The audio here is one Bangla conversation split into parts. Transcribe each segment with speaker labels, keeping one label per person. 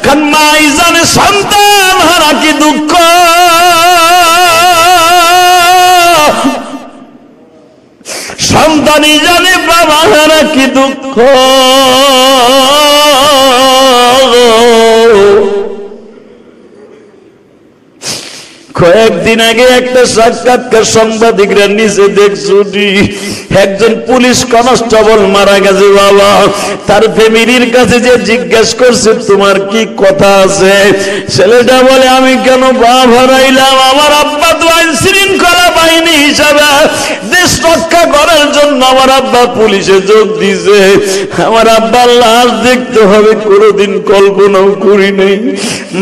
Speaker 1: কারণ মাই জানে সন্তান হারা কি দুঃখ, সন্তানই জানে বাবা হারা কি দুঃখ। কয়েকদিন আগে একটা সাক্ষাৎকার সাংবাদিকরা নিচে দেখছুনি, একজন পুলিশ কনস্টেবল মারা গেছে বাবা, তার ফ্যামিলির কাছে যে জিজ্ঞাসা করছে তোমার কি কথা আছে, ছেলেটা বলে আমি কেন বাপ হারাইলাম, আমার আব্বা তো আইন শৃঙ্খলা বাহিনী হিসাবে দেশ রক্ষা করার জন্য আমার আব্বা পুলিশে যোগ দিছে, আমার আব্বার লাশ দেখতে হবে কোনোদিন কল্পনাও করি নাই।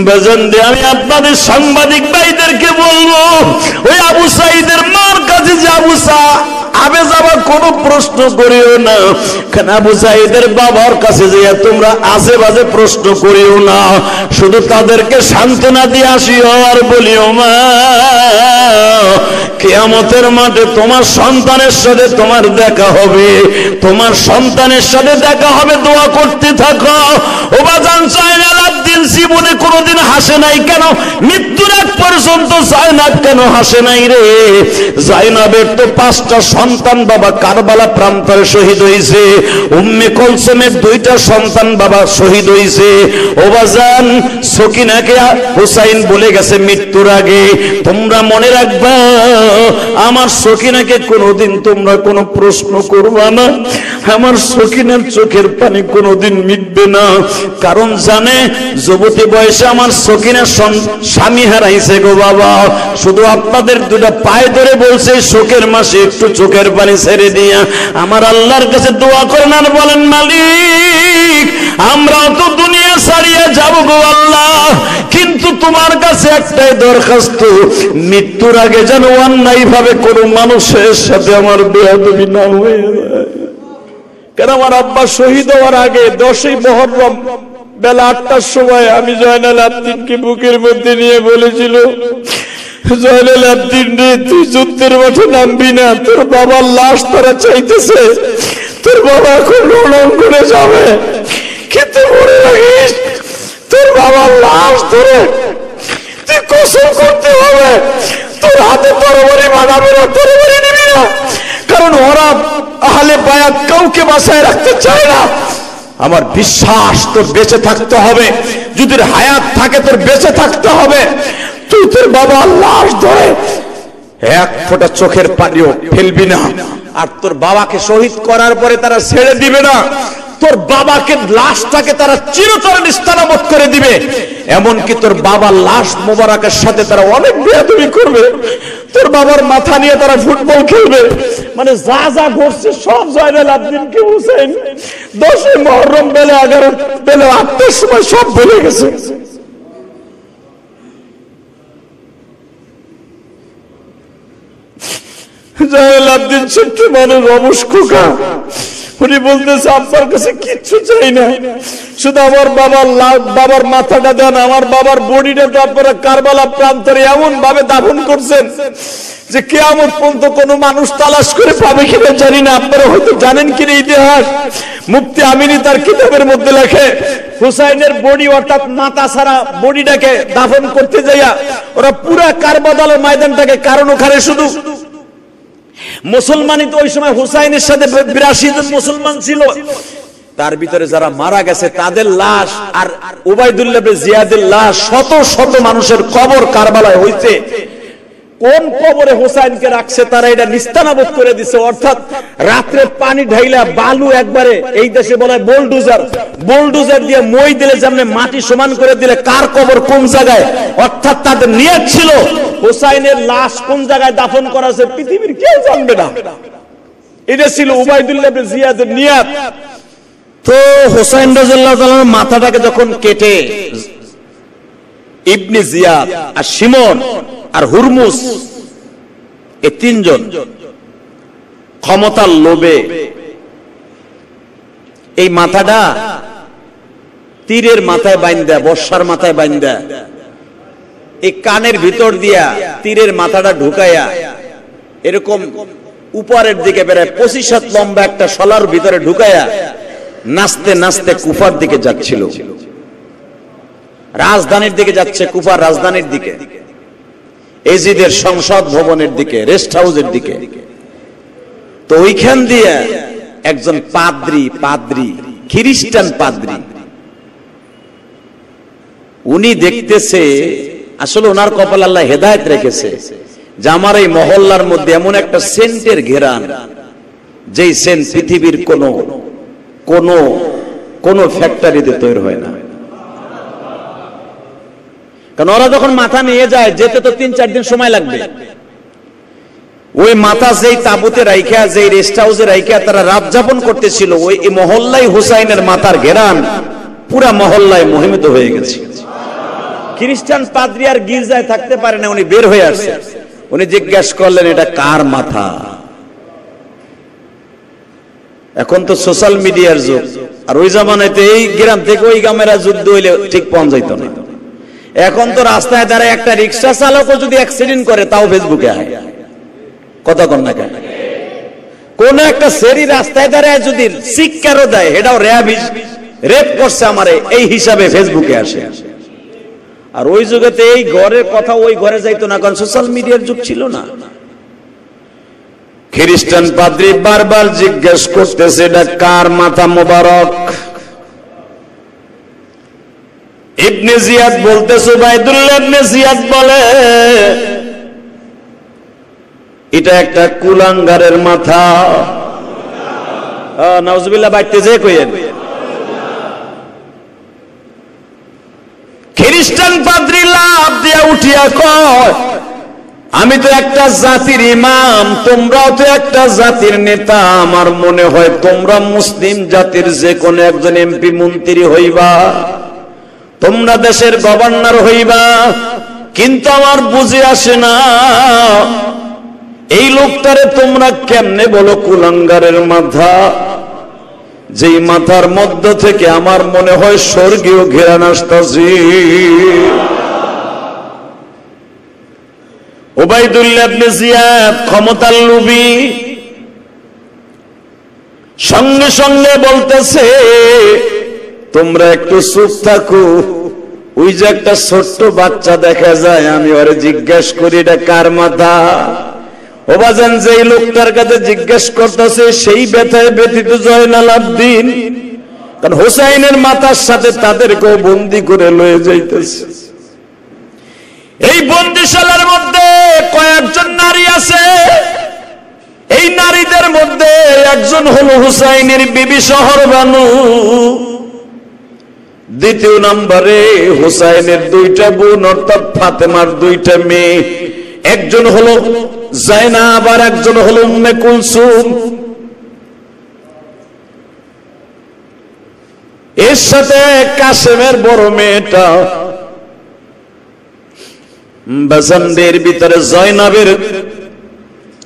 Speaker 1: বেজান দে আমি আপনাদের সাংবাদিক ভাইদেরকে বলবো, ওই আবু সাঈদের মার কাছে যে আবে যাবা কোনো প্রশ্ন করিও না, কারণ আবু সাঈদের বাবার কাছে যে তোমরা আজে বাজে প্রশ্ন করিও না, শুধু তাদেরকে সান্ত্বনা দিয়ে আসিও আর বলিও মা কিয়ামতের মাঠে তোমার সন্তানের সাথে তোমার দেখা হবে, তোমার সন্তানের সাথে দেখা হবে, দোয়া করতে থাকো। ও বাজান জাইনাল আবদিন জীবনে কোনোদিন হাসে নাই কেন, মৃত্যুর আগ পর্যন্ত জাইনাব কেন হাসে নাই রে? জাইনাবের তো 5টা সন্তান বাবা কারবালা প্রান্তরে শহীদ হয়েছে, উম্মে কুলসুমের 2টা সন্তান বাবা শহীদ হয়েছে। ও বাজান সকিনাকে হুসাইন বলে গেছে মৃত্যুর আগে, তোমরা মনে রাখবা আমার সকিনাকে কোনোদিন তোমরা কোনো প্রশ্ন করবা না, আমার সকিনার চোখের পানি কোনোদিন মিটবে না, কারণ জানে যুবতী বয়সে আমার সকিনার স্বামী হারাইছে গো বাবা। শুধু আপনাদের 2টা পায়ে ধরে বলছে শোকের মাসে একটু চোখের পানি ছেড়ে দিয়া আমার আল্লাহর কাছে দোয়া করেন আর বলেন মালিক আমরা তো দুনিয়া ছাড়িয়ে যাব গো আল্লাহ, কিন্তু তোমার কাছে একটাই দরখাস্ত, মৃত্যুর আগে যেন অন্যায় ভাবে কোনো মানুষের সাথে আমার বেয়াদবি না হয়ে যায়। কেন আমার আব্বা শহীদ হওয়ার আগে 10ই মুহররম বেলা 8টার সময় আমি জয়নাল আবদিনকে বুকের মধ্যে নিয়ে বলেছিল, জয়নাল আবদিন রে তুই যুদ্ধের মাঠে নামবি না, তোর বাবার লাশ তারা চাইতেছে, তোর বাবা এখন রণাঙ্গনে যাবে, কিন্তু মনে রাখিস তোর বাবার লাশ ধরে তুই কসম করতে হবে তোর হাতে তরবারি বানাবে না, তরবারি নিবি না, কারণ ওরা আহলে বায়াত কাউকে বাঁচায় রাখতে চায় না। আমার বিশ্বাস তোর বেঁচে থাকতে হবে, যদি হায়াত থাকে তোর বেঁচে থাকতে হবে, তুই তোর বাবার লাশ ধরে 1 ফোঁটা চোখের পানিও ফেলবি না, আর তোর বাবাকে শহীদ করার পরে তারা ছেড়ে দিবে না, তোর বাবাকে লাশটাকে তারা চিরতরে নিস্তানাবুদ করে দিবে, এমনকি তোর বাবার লাশ মোবারকের সাথে তারা অনেক বেয়াদবি করবে, তোর বাবার মাথা নিয়ে তারা ফুটবল খেলবে, মানে যা যা করছে সব জয়নাল আবদিনকে হুসাইন 10ই মুহররম বেলা 11 বেলা 8টার সময় সব বলে গেছে। জয়নাল আবদিন ছোট্ট মানুষ, অবশ খোকা, উনি বলতেছে আপনার কাছে কিচ্ছু চাই না, শুধু আমার বাবার মাথাটা দেন, আমার বাবার বডিটা তো আপনারা কারবালা প্রান্তরে এমন ভাবে দাফন করছেন যে কিয়ামত পর্যন্ত কোনো মানুষ তালাশ করে পাবে কিনা জানি না। আপনারা হয়তো জানেন কিনা ইতিহাস, মুফতি আমিনী তার কিতাবের মধ্যে লেখে হুসাইনের বডি অর্থাৎ মাথা ছাড়া বডিটাকে দাফন করতে যাইয়া ওরা পুরা কারবালার ময়দানটাকে, কারণ ওখানে শুধু মুসলমানই তো ওই সময় হুসাইনের সাথে 82 জন মুসলমান ছিল, তার ভিতরে যারা মারা গেছে তাদের লাশ আর উবাইদুল্লাহ ইবনে জিয়াদের লাশ শত শত মানুষের কবর কারবালায় হইছে। কোন কবরে হুসাইনকে রাখছে তারা এটা নিস্তানাবুদ করে দিছে, অর্থাৎ রাত্রে পানি ঢাইলা বালু একবারে, এই দেশে বলা হয় বোলডোজার দিয়ে মই দিলে যেমন মাটি সমান করে দিলে কার কবর কোন জায়গায়, অর্থাৎ তাদের নিয়ত ছিল হুসাইনের লাশ কোন জায়গায় দাফন করা আছে পৃথিবীর কেউ জানবে না, এটা ছিল উবাইদুল্লাহ ইবনে জিয়াদের নিয়ত। তো হুসাইন রাদিয়াল্লাহু তাআলার মাথাটাকে যখন কেটে ইবনে জিয়াদ আর শিমন আর হুরমুজ এই 3 জন ক্ষমতার লোভে এই মাথাটা তীরের মাথায় বাইন্দা, বর্ষার মাথায় বাইন্দা, এই কানের ভিতর দিয়া তীরের মাথাটা ঢুকাইয়া এরকম উপরের দিকে প্রায় 25 হাত লম্বা একটা শলার ভিতরে ঢুকাইয়া নাচতে নাচতে কুফার দিকে যাচ্ছিল। রাজধানীর দিকে যাচ্ছে, কুফার রাজধানীর দিকে, এজিদের সংসদ ভবনের দিকে, রেস্ট হাউসের দিকে। তো ওইখান দিয়ে একজন পাদ্রী খ্রিস্টান পাদ্রী, উনি দেখতেছে, আসলে ওনার কপাল আল্লাহ হেদায়েত রেখেছে যে আমার এই মহল্লার মধ্যে এমন একটা সেন্টের ঘেরান, যেই সেন্ট পৃথিবীর কোন ফ্যাক্টরিতে তৈরি হয় না। কারণ ওরা যখন মাথা নিয়ে যায়, যেতে তো 3-4 দিন সময় লাগবে। ওই মাথা যেই তাবুতে রাইখা, যেই রেস্ট হাউসে রাইখা তারা রাত যাপন করতেছিল, ওই মহল্লাই হুসাইনের মাথার ঘেরান পুরা মহল্লায় মোহিত হয়ে গেছে। খ্রিস্টান পাদ্রী আর গির্জায় থাকতে পারে না, উনি বের হয়ে আসছে। উনি জিজ্ঞাসা করলেন, এটা কার মাথা? এখন তো সোশ্যাল মিডিয়ার যুগ, আর ওই জামানাতে এই গ্রাম থেকে ওই গ্রামের যুদ্ধ হইলে ঠিক পৌঁছ যাইত না। এখন তো রাস্তায় দাঁড়ায় একটা রিক্সা চালকও যদি অ্যাক্সিডেন্ট করে, তাও ফেসবুকে আয়। কথা কন না কেন? কোন একটা সেরি রাস্তায় দাঁড়ায় যদি শিক্ষারও দেয়, এটাও রেপ করছে আমারে, এই হিসাবে ফেসবুকে আসে। আর ওই যুগেতে এই ঘরের কথা ওই ঘরে যাইতো না, কারণ সোশ্যাল মিডিয়ার যুগ ছিল না। খ্রিস্টান পাদ্রী বারবার জিজ্ঞেস করতেছে, এটা কার মাথা মোবারক? ইবনে জিয়াদ বলতেছে, উবাইদুল্লাহ ইবনে জিয়াদ বলে, এটা একটা কুলাঙ্গারের মাথা। নাউজুবিল্লাহ বাইতে যে কইেন। খ্রিস্টান পাদ্রী লাফ দিয়া উঠিয়া কয়, আমি তো একটা জাতির ইমাম, তোমরাও তো একটা জাতির নেতা। আমার মনে হয় তোমরা মুসলিম জাতির যে কোনো একজন এমপি মন্ত্রী হইবা, তোমরা দেশের গভর্নর হইবা, কিন্তু আমার বুঝে আসে না এই লোকটারে তোমরা কেমনে বলো কুলাঙ্গারের মাথা, যেই মাথার মধ্য থেকে আমার মনে হয় স্বর্গীয় ঘেরান আসতেছে। উবাইদুল্লাহ ইবনে জিয়াদ ক্ষমতার লোভী, সঙ্গে সঙ্গে বলতেছে, তোমরা একটু চুপ থাকো। ওই যে একটা ছোট্ট বাচ্চা দেখা যায়, আমি ওরে জিজ্ঞেস করি এটা কার মাথা। ও বাজান, যেই লোকটার কাছে জিজ্ঞেস করতেছে সেই ব্যথায় ব্যথিত জয়নাল আবদিন, কারণ হুসাইনের মাথার সাথে তাদেরকেও বন্দি করে লয়ে যাইতেছে। এই বন্দিশালার মধ্যে কয়েকজন নারী আছে। এই নারীদের মধ্যে একজন হলো হুসাইনের বিবি শহরবানু, দ্বিতীয় নম্বরে হুসাইনের 2টা বোন অর্থাৎ ফাতেমার 2টা মেয়ে, একজন হলো জাইনাব আর একজন হলো উম্মে কুলসুম। এর সাথে কাসেমের বড় মেয়েটা, বাজানদের ভিতরে জয়নাবের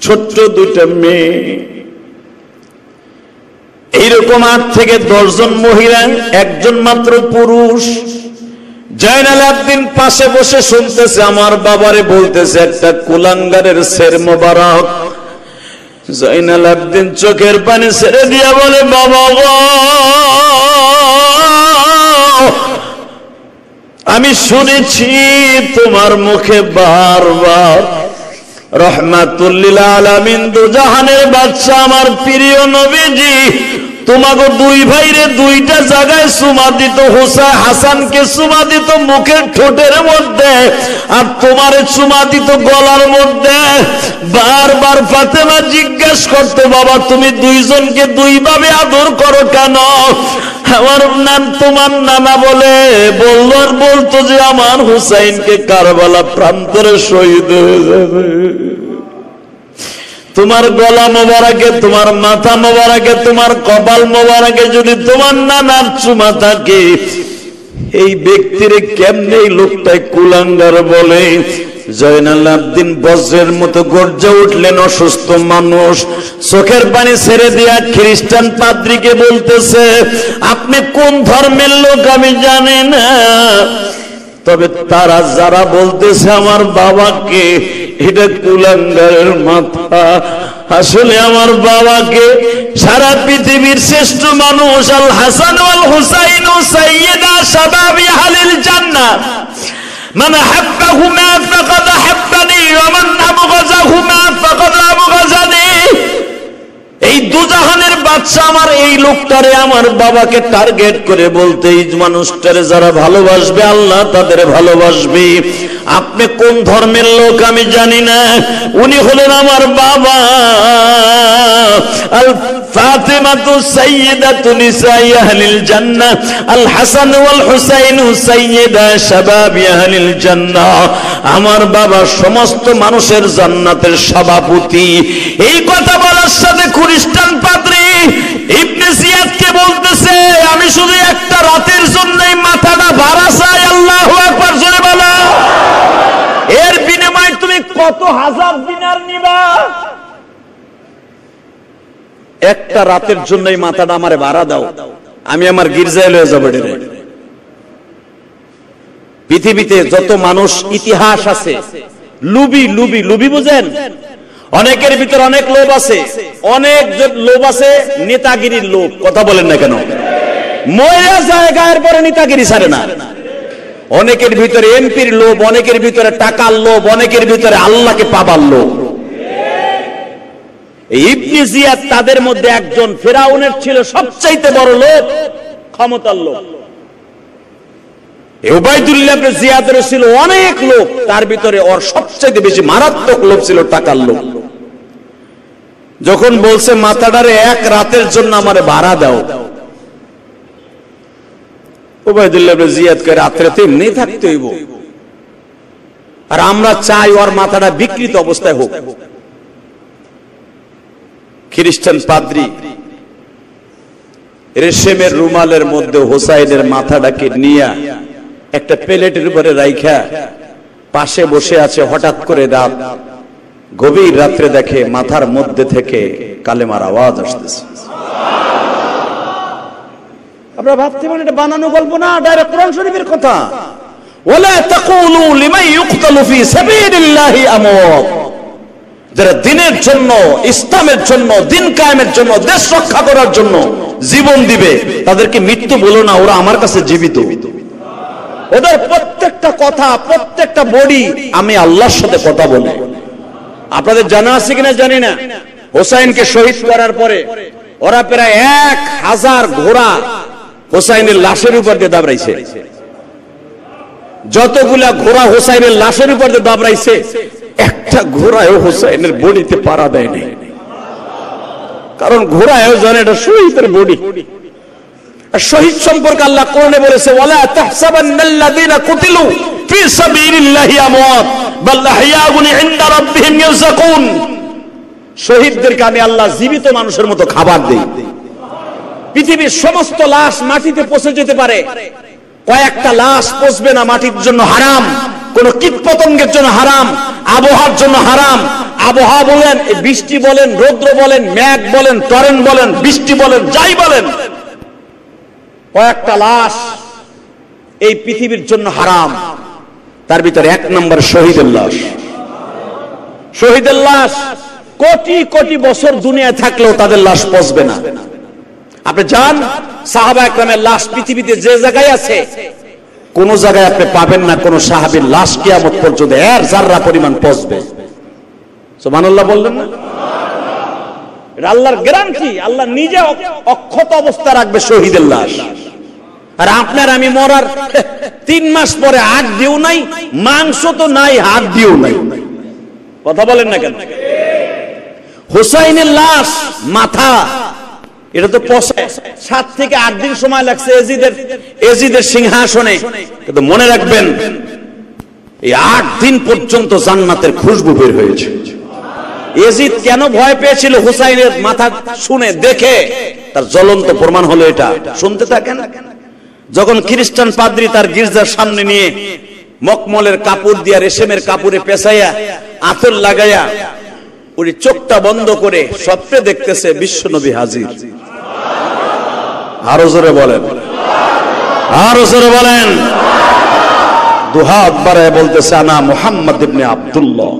Speaker 1: ছোট্ট 2টা মেয়ে। এইরকম 8 থেকে 10 জন মহিলা, একজন মাত্র পুরুষ। জয়নাল আবদিন পাশে বসে শুনতেছে, আমার বাবারে বলতেছে একটা কুলাঙ্গারের শের মোবারক। জয়নাল আবদিন চোখের পানি ছেড়ে দিয়া বলে, বাবা গো, আমি শুনেছি তোমার মুখে বারবার রহমাতুল লিল আলামিন দুজাহানের বাদশা আমার প্রিয় নবীজি তোমাকে 2 ভাইরে 2টা জায়গায় চুমা দিত। হুসাইন হাসানকে চুমা দিত মুখের ঠোঁটের মধ্যে, আর তোমারে চুমা দিত গলার মধ্যে। বারবার ফাতেমা জিজ্ঞেস করতো, বাবা তুমি 2 জনকে 2 ভাবে আদর করো কেন? আমার নাম তোমার নানা বলে বলতো যে আমার হুসাইনকে কারবালা প্রান্তরে শহীদ হয়ে যাবে। তোমার গলা মোবারকে, তোমার মাথা মোবারকে, তোমার কপাল মোবারকে যদি তোমার নানার চুমা থাকে, এই ব্যক্তির কেমনে এই লোকটাই কুলাঙ্গার বলে? জয়নাল আবদিন বজ্রের মতো গর্জে উঠলেন। অসুস্থ মানুষ চোখের পানি ছেড়ে দিয়া খ্রিস্টান পাদ্রীকে বলতেছে, আপনি কোন ধর্মের লোক আমি জানি না, তবে তারা যারা বলতেছে আমার বাবাকে এটা কুলাঙ্গারের মাথা, আসলে আমার বাবাকে সারা পৃথিবীর শ্রেষ্ঠ মানুষ আল হাসান ওয়াল হুসাইন সাইয়্যিদা শাবাবি আহলিল জান্নাহ মান আহাব্বাহুমা ফাকাদ আহাব্বানি ওয়া মান আবগাযাহুমা ফাকাদ আবগাযানি। এই দুজাহানের বাদশা আমার এই লোকটারে আমার বাবাকে টার্গেট করে বলতে, এই মানুষটারে যারা ভালোবাসবে আল্লাহ তাদের ভালোবাসবে। আপনি কোন ধর্মের লোক আমি জানি না, উনি হলেন আমার বাবা। আল ফাতিমাতু সাইয়্যিদাতু নিসাই আহলিল জান্নাহ, আল হাসান ওয়াল হুসাইন সাইয়্যিদা শাবাবি আহলিল জান্নাহ। আমার বাবা সমস্ত মানুষের জান্নাতের সভাপতি। এই কথা বলার সাথে খ্রিস্টান পাদ্রী ইবনে জিয়াদকে বলতেছে, আমি শুধু একটা রাতের জন্যই মাথাটা ভাড়া চাই। আল্লাহু আকবার, জোরে বলো। এর বিনিময়ে তুমি কত হাজার দিনার নিবা? একটা রাতের জন্যই মাথাটা আমারে ভাড়া দাও, আমি আমার গির্জায় লয়ে যাব। পৃথিবীতে যত মানুষ ইতিহাস আছে, লুবি লুবি লুবি বুঝেন? অনেকের ভিতরে অনেক লোভ আছে, অনেক লোভ আছে নেতাগিরির লোভ। কথা বলেন না কেন? মহিলা জায়গার পরে নেতাগিরি ছাড়ে না। অনেকের ভিতরে এমপির লোভ, অনেকের ভিতরে টাকার লোভ, অনেকের ভিতরে আল্লাহকে পাবার লোভ। ইবনে জিয়াদ তাদের মধ্যে একজন। ফিরাউনের ছিল সবচাইতে বড় লোভ ক্ষমতার লোভ। উবাইদুল্লাহ ইবনে জিয়াদের ছিল অনেক লোভ, তার ভিতরে ওর সবচাইতে বেশি মারাত্মক লোভ ছিল টাকার লোভ। যখন বলছে মাথাটারে এক রাতের জন্য আমারে ভাড়া দাও, উবাইদুল্লাহ ইবনে জিয়াদ কয় রাতে তো এমনি থাকতে হইব, আর আমরা চাই ওর মাথাটা বিকৃত অবস্থায় হোক। খ্রিস্টান পাদ্রী রেশমের রুমালের মধ্যে হোসাইনের মাথাটাকে নিয়ে একটা প্লেটের উপরে রাইখা পাশে বসে আছে। হঠাৎ করে রাত, গভীর রাত্রে দেখে মাথার মধ্যে থেকে কালেমার আওয়াজ আসতেছে। আপনারা ভাবতে পারেন এটা বানানো গল্প না, ডাইরেক্ট কোরআন শরীফের কথা। ওয়ালা তাকুলু লিমান ইউকতালু ফি সাবিলিল্লাহি আমওয়াত। যারা দিনের জন্য, ইসলামের জন্য, দিন কায়েমের জন্য, দেশ রক্ষা করার জন্য জীবন দিবে, তাদেরকে মৃত্যু বলো না, ওরা আমার কাছে জীবিত। ওদের প্রত্যেকটা কথা, প্রত্যেকটা বডি আমি আল্লাহর সাথে কথা বলে। আপনাদের জানা আছে কিনা জানি না, হোসাইনকে শহীদ করার পরে ওরা প্রায় 1000 ঘোড়া হোসাইনের লাশের উপর দিয়ে দাবড়াইছে। যতগুলা ঘোড়া হোসাইনের লাশের উপর দিয়ে দাবড়াইছে, একটা ঘোড়ায়ও হোসাইনের বডিতে পাড়া দেয় নাই। কারণ ঘোড়ায়ও জানে এটা শহীদের বডি। শহীদ সম্পর্কে আল্লাহ কোরআনে বলেছে, ওয়ালা তাহসাবান্নাল্লাযীনা কুতিলু ফি সাবিলিল্লাহি আমওয়াত বাল আহইয়াউন ইনদা রাব্বিহিম ইয়ারযাকুন। শহীদদেরকে আমি আল্লাহ জীবিত মানুষের মতো খাবার দেই। পৃথিবীর সমস্ত লাশ মাটিতে পচে যেতে পারে, কয়েকটা লাশ পচবে না, মাটির জন্য হারাম, কোন কীটপতঙ্গের জন্য হারাম, আবহাওয়ার জন্য হারাম। আবহাওয়া বলেন, বৃষ্টি বলেন, রৌদ্র বলেন, মেঘ বলেন, টরেন্ট বলেন, বৃষ্টি বলেন, যাই বলেন, কয়েকটা লাশ এই পৃথিবীর জন্য হারাম। তার ভিতরে 1 নম্বর শহীদের লাশ। শহীদের লাশ কোটি কোটি বছর দুনিয়ায় থাকলেও তাদের লাশ পচবে না। আপনি জান, সাহাবা একরামের লাশ পৃথিবীতে যে জায়গায় আছে, কোন জায়গায় আপনি পাবেন না কোন সাহাবীর লাশ কিয়ামত পর্যন্ত এর যাররা পরিমাণ পচবে। সুবহানাল্লাহ বললেন না? এটা আল্লাহর গ্যারান্টি। আল্লাহ নিজে অক্ষত অবস্থা রাখবে শহীদের লাশ। আর আপনার আমি মরার 3 মাস পরে হাত দিও নাই, মাংস তো নাই, হাত দিও নাই। কথা বলেন না কেন? হুসাইনের লাশ, মাথা, এটা তো 7 থেকে 8 দিন সময় লাগছে এজিদের সিংহাসনে। কিন্তু মনে রাখবেন, এই 8 দিন পর্যন্ত জান্নাতের খুশবু বের হয়েছে। এজিদ কেন ভয় পেয়েছিল হুসাইনের মাথা শুনে, দেখে? তার জ্বলন্ত প্রমাণ হলো এটা। শুনতে থাকেন। যখন খ্রিস্টান পাদ্রী তার গির্জার সামনে নিয়ে মকমলের কাপড় দিয়া, রেশমের কাপড়ে পেঁচাইয়া, আতর লাগাইয়া, ওই চোখটা বন্ধ করে স্বপ্নে দেখতেছে বিশ্বনবী হাজির। আরো জোরে বলেন, আরো জোরে বলেন। দুহাত বাড়ায় বলতেছে, আনা মুহাম্মদ ইবনে আব্দুল্লাহ।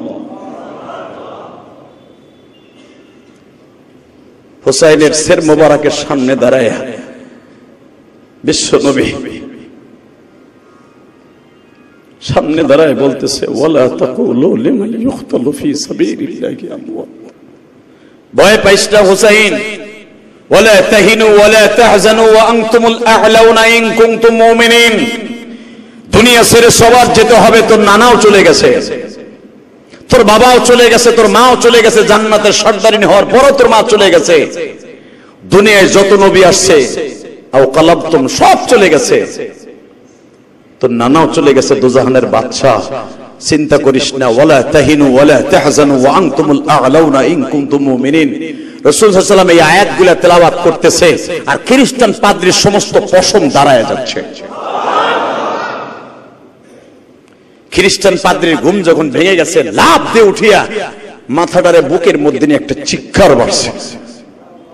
Speaker 1: হুসাইনের সের মোবারকের সামনে দাঁড়ায় বিশ্বনবী সামনে দাঁড়ায় বলতেছে ওয়ালা তাকুলু লিমান ইউকতালু ফি সাবিলিল্লাহি আমওয়াত। ভয় পাইস না হুসাইন, ওয়ালা তাহিনু ওয়ালা তাহজানু ওয়া আনতুমুল আ'লাউনা ইন কুনতুম মুমিনিন। দুনিয়া ছেড়ে সবার যেতে হবে, তোর নানাও চলে গেছে, তোর বাবাও চলে গেছে, তোর মাও চলে গেছে, জান্নাতের সর্দারিনী হওয়ার পরও তোর মা চলে গেছে, দুনিয়ায় যত নবী আসছে আও কালাবতুম সব চলে গেছে, তোর নানাও চলে গেছে, দুজাহানের বাদশা। চিন্তা করিস না, ওয়ালা তাহিনু ওয়ালা তাহজানু ওয়া আনতুমুল আ'লাউনা ইন কুনতুম মুমিনিন। রাসূল সাল্লাল্লাহু আলাইহি ওয়াসাল্লাম এই আয়াতগুলো তেলাওয়াত করতেছে আর খ্রিস্টান পাদ্রীর সমস্ত পশম দাঁড়ায় যাচ্ছে। খ্রিস্টান পাদ্রীর ঘুম যখন ভেঙে গেছে, লাফ দিয়ে উঠিয়া মাথাটারে বুকের মধ্যে নিয়ে একটা চিৎকার বাড়ছে,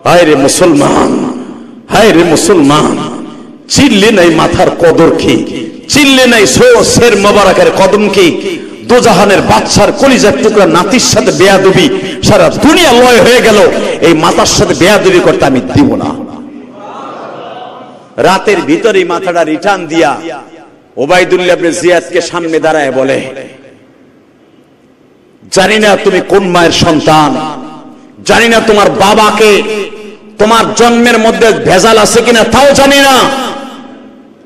Speaker 1: হায় রে মুসলমান, হায় রে মুসলমান। চিল্লে নাই মাথার কদর কি, চিল্লে নাই শের মোবারকের কদম কি। দোজাহানের বাদশার কলিজার টুকরা নাতির সাথে বেয়াদবি, সারা দুনিয়া লয় হয়ে গেল, এই মাতার সাথে বেয়াদবি করতে আমি দিব না। রাতের ভিতরেই মাথাটা রিটার্ন দিয়া ওবাইদুল্লাহ ইবনে জিয়াদকে সামনে দাঁড়ায় বলে, জানি না তুমি কোন মায়ের সন্তান, জানি না তোমার বাবাকে, তোমার জন্মের মধ্যে ভেজাল আছে কিনা তাও জানি না।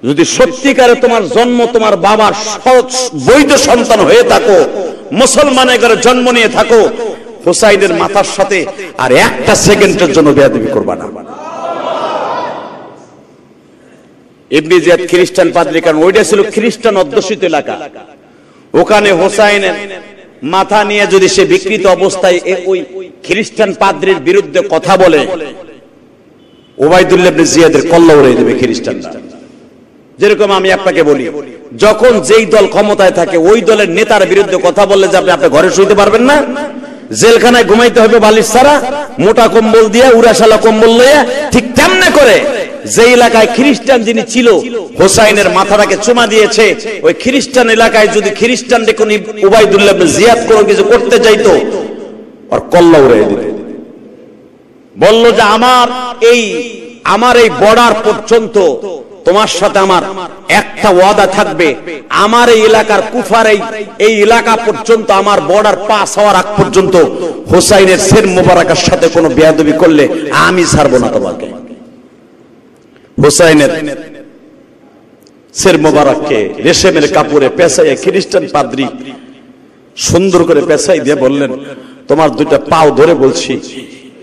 Speaker 1: যদি সত্যিকারে তোমার জন্ম তোমার বাবার বৈধ সন্তান হয়ে থাকো, মুসলমানের ঘরে জন্ম নিয়ে থাকো, হুসাইনের মাথার সাথে আর একটা সেকেন্ডের জন্য বেয়াদবি করবা না। ইবনে জিয়াদ খ্রিস্টান পাদ্রী, কারণ ওইটা ছিল খ্রিস্টান অধ্যুষিত এলাকা, ওখানে হোসাইনের মাথা নিয়ে যদি সে বিকৃত অবস্থায় ওই খ্রিস্টান পাদ্রীর বিরুদ্ধে কথা বলে, ওবাইদুল্লাহ ইবনে জিয়াদের কল্লা উড়িয়ে দেবে খ্রিস্টানরা। যেরকম আমি আপনাকে বলি, যখন যেই দল ক্ষমতায় থাকে ওই দলের নেতার বিরুদ্ধে কথা বললে যে আপনি ঘরে শুইতে পারবেন না, জেলখানায় ঘুমাইতে হবে বালিশ ছাড়া, মোটা কম্বল দিয়ে, উড়াশালা কম্বল লইয়া, ঠিক তেমনি করে যে এলাকায় খ্রিস্টান যিনি ছিল হোসাইনের মাথাটাকে চুমা দিয়েছে, ওই খ্রিস্টান এলাকায় যদি খ্রিস্টান দেখুন ওবাইদুল্লাহ ইবনে জিয়াদ কোনো কিছু করতে চাইতো, আর কল্লা উড়িয়ে দিত। বলল যে আমার এই বর্ডার পর্যন্ত তোমার সাথে আমার একটা ওয়াদা থাকবে, আমার এই এলাকার কুফার এই এলাকা পর্যন্ত, আমার বর্ডার পাস হওয়ার আগ পর্যন্ত হোসাইনের শের মোবারকের সাথে কোনো বেয়াদবি করলে আমি ছাড়বো না তোমাকে। হোসাইনের শের মোবারককে রেশমের কাপড়ে পেঁচাইয়া খ্রিস্টান পাদ্রী সুন্দর করে পেঁচাই দিয়ে বললেন, তোমার দুইটা পাও ধরে বলছি,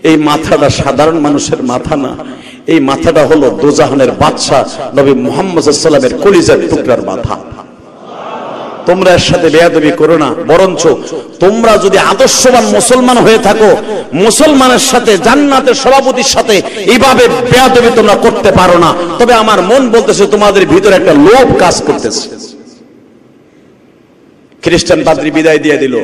Speaker 1: এই মাথাটা সাধারণ মানুষের মাথা না, এই মাথাটা হলো দোজাহানের বাদশা নবী মুহাম্মদ সাল্লাল্লাহু আলাইহি ওয়াসাল্লামের কলিজার টুকরার মাথা। তোমরা এর সাথে বেয়াদবি করো না, বরঞ্চ তোমরা যদি আদর্শবান মুসলমান হয়ে থাকো, মুসলমানের সাথে, জান্নাতের সভাপতির সাথে এইভাবে বেয়াদবি তোমরা করতে পারো না। তবে আমার মন বলতেছে তোমাদের ভিতরে একটা লোভ কাজ করতেছে। খ্রিস্টান পাদ্রী বিদায় দিয়ে দিল।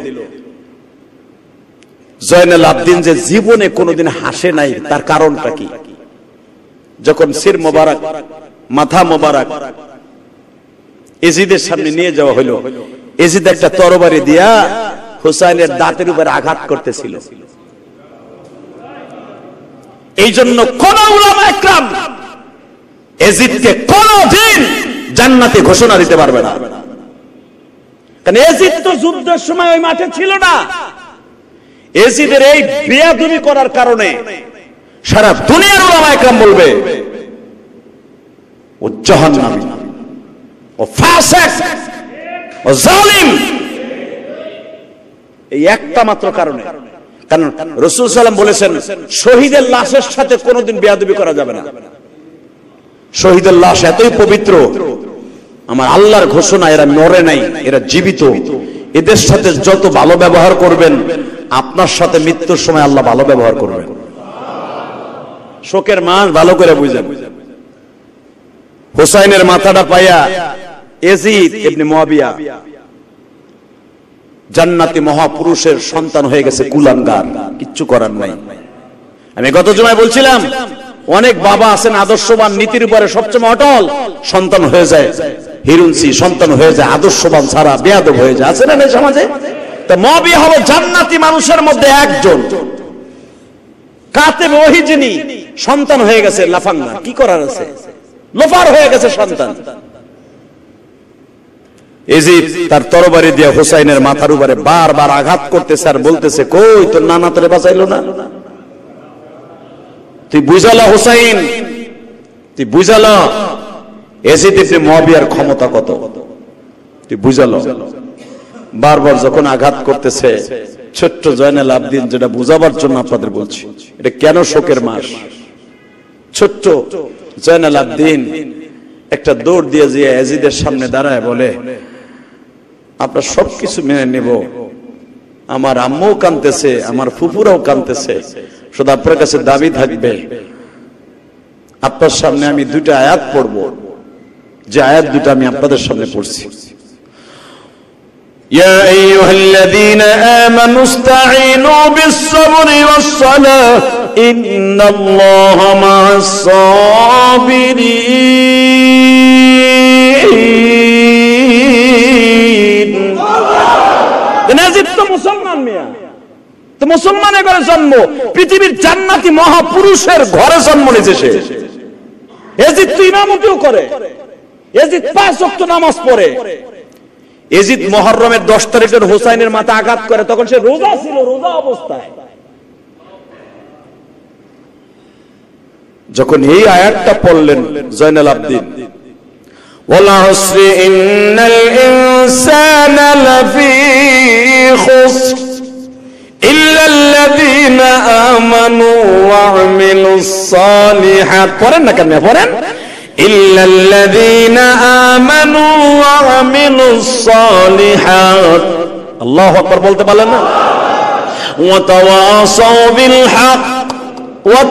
Speaker 1: জয়নাল আবদিন যে জীবনে কোনোদিন হাসে নাই, তার কারণটা কি? যখন শির মোবারক, মাথা মোবারক এজিদের সামনে নিয়ে যাওয়া হলো, এজিদ একটা তরবারি দিয়া হুসাইনের দাঁতের উপর আঘাত করতেছিল। এই জন্য কোন উলামা ইকরাম এজিদকে কোনদিন জান্নাতে ঘোষণা দিতে পারবে না, কারণ এজিদ তো যুদ্ধের সময় ওই মাঠে ছিল না। এজিদের এই বেয়াদবি করার কারণে সারা দুনিয়ার উলামা ইকরাম বলবে ও জাহান্নামী, ও ফাসিক, ও জালিম। এই একটা মাত্র কারণে। কারণ রাসূল সাল্লাল্লাহু আলাইহি ওয়াসাল্লাম বলেছেন, শহীদের লাশের সাথে কোনোদিন বেয়াদবি করা যাবে না। শহীদের লাশ এতই পবিত্র, আমার আল্লাহর ঘোষণা, এরা মরে নাই, এরা জীবিত। এদের সাথে যত ভালো ব্যবহার করবেন, আপনার সাথে মৃত্যুর সময় আল্লাহ ভালো ব্যবহার করবেন। শোকের মাস ভালো করে বুঝেন। হুসাইনের মাথাটা পাইয়া ইয়াজিদ ইবনে মুয়াবিয়া জান্নাতি মহাপুরুষের সন্তান হয়ে গেছে কুলাঙ্গার, কিচ্ছু করার নাই। আমি গত জুমায় বলছিলাম, অনেক বাবা আছেন আদর্শবান, নীতির উপরে সবচেয়ে অটল, সন্তান হয়ে যায় হিরুনসি, সন্তান হয়ে যায় আদর্শবান ছাড়া বেয়াদব হয়ে যায়, আছে না এই সমাজে? তা মুয়াবিয়া হলো জান্নাতি মানুষের মধ্যে একজন। কাতেব ওহী যিনি, সন্তান হয়ে গেছে লাফাঙ্গা, কি করার আছে, লোফার হয়ে গেছে সন্তান। এজিদ তার তরবারি দিয়ে হুসাইনের মাথার উপরে বারবার আঘাত করতেছে আর বলতেছে, কই তোর নানা তোরে বাঁচাইলো না? তুই বুঝালা হুসাইন, তুই বুঝালা এজিদ ইবনে মুয়াবিয়ার ক্ষমতা কত, তুই বুঝালো। বারবার যখন আঘাত করতেছে, ছোট্ট জয়নাল আবদিন, যেটা বুঝাবার জন্য আপনাদের বলছি, এটা কেন শোকের মাস। ছোট্ট জয়নাল আবদিন একটা দৌড় দিয়ে যে এজিদের সামনে দাঁড়ায় বলে, আমরা সবকিছু মেনে নিব, আমার আম্মুও কাঁদতেছে, আমার ফুফুরাও কাঁদতেছে, শুধু আপনার কাছে দাবি থাকবে, আপনার সামনে আমি দুটো আয়াত পড়ব, যে আয়াত দুটো আমি আপনাদের সামনে পড়ছি। ইয়া আইয়ুহাল্লাযীনা আমানু ইসতাঈনু বিস-সাবরি ওয়াস-সালাহ ইন্নাল্লাহা মা'আস-সাবিরিন। এজিদ তো মুসলমান মিয়া, তো মুসলমানের ঘরে জন্ম, পৃথিবীর জান্নাতি মহাপুরুষের ঘরে জন্ম নিয়েছে সে। এজিদ তো ইমামতিও করে, এজিদ 5 ওয়াক্ত নামাজ পড়ে। এজিদ মুহররমের 10 তারিখের হুসাইনের মাথা আঘাত করে, তখন সে রোজা ছিল, রোজা অবস্থায়। যখন এই আয়াতটা পড়লেন জয়নাল আবদিন, ওয়াল আসরি ইন্নাল ইনসানা লাফি খুসর ইল্লাল্লাযীনা আমানু ওয়া আমিলুস সালিহাত, পড়েন না কেন পড়েন, ইল্লাল্লাযীনা আমানু ওয়া আমিলুস সালিহাত, আল্লাহু আকবার বলতে পারলেন না, ওয়া তাওয়াসাউ বিল হক ওয়া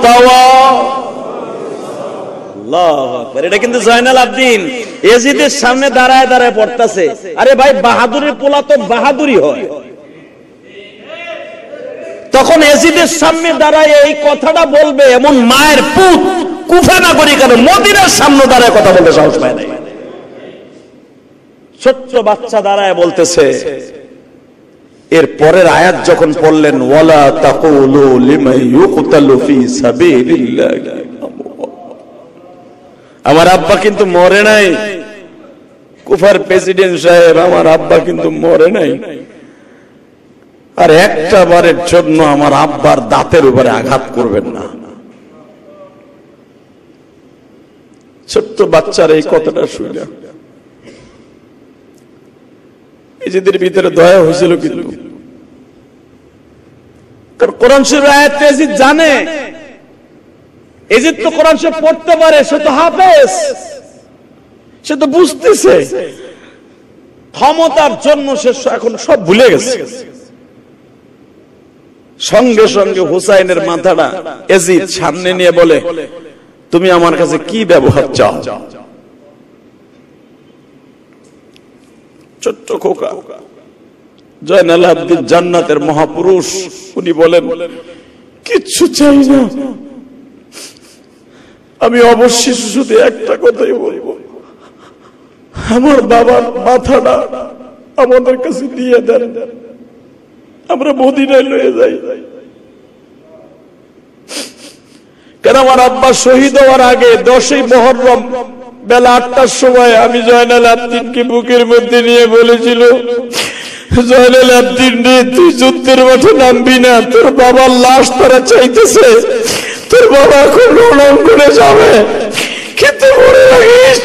Speaker 1: আল্লাহু আকবার। এটা কিন্তু জয়নাল আবদিন এজিদের সামনে দাঁড়ায় দাঁড়ায় পড়তেছে। আরে ভাই, বাহাদুরের পোলা তো বাহাদুরি হয়। তখন এজিদের সামনে দাঁড়ায় এই কথাটা বলবে এমন মায়ের পুত কুফা নাগরিক আর মদিনার সামনে দাঁড়ায় কথা বলতে সাহস পায় নাই। ছোট্ট বাচ্চা দাঁড়ায় বলতেছে। এর পরের আয়াত যখন পড়লেন, ওয়ালা তাকুলু লিমান ইউকতালু ফি সাবিলিল্লাহ, আমার আব্বা কিন্তু মরে নাই, কুফার প্রেসিডেন্ট সাহেব, আমার আব্বা কিন্তু মরে নাই, আর একটা বারের জন্য আমার আব্বার দাঁতের উপরে আঘাত করবেন না। ছোট্ট বাচ্চার এই কথাটা শুনে নিজেদের ভিতরে দয়া হয়েছিল, কিন্তু কোরআন শরীফের আয়াত এজিদ জানে, এজিদ তো কোরআন শরীফ পড়তে পারে, সে তো হাফেজ, সে তো বুঝতেছে। ক্ষমতার জন্য সে এখন সব ভুলে গেছে। সঙ্গে সঙ্গে হুসাইনের মাথাটা এজিদ সামনে নিয়ে বলে, তুমি আমার কাছে কি ব্যবহার চাও? ছোট্ট খোকা জয়নাল আবদিন, জান্নাতের মহাপুরুষ, উনি বলেন, কিচ্ছু চাই না, আমি অবশ্যই শুধু একটা কথাই বলবো, আমার বাবার মাথাটা আমাদের কাছে দিয়ে দেন, আমরা মদিনায় লয়ে যাই। কেন, আমার আব্বা শহীদ হওয়ার আগে 10ই মুহররম বেলা 8টার সময় আমি জয়নাল আবদিনকে বুকের মধ্যে নিয়ে বলেছিল, জয়নাল আবদিন রে, তুই যুদ্ধের মাঠে নামবি না, তোর বাবার লাশ তারা চাইতেছে, তোর বাবা এখন রণাঙ্গনে যাবে, কিন্তু মনে রাখিস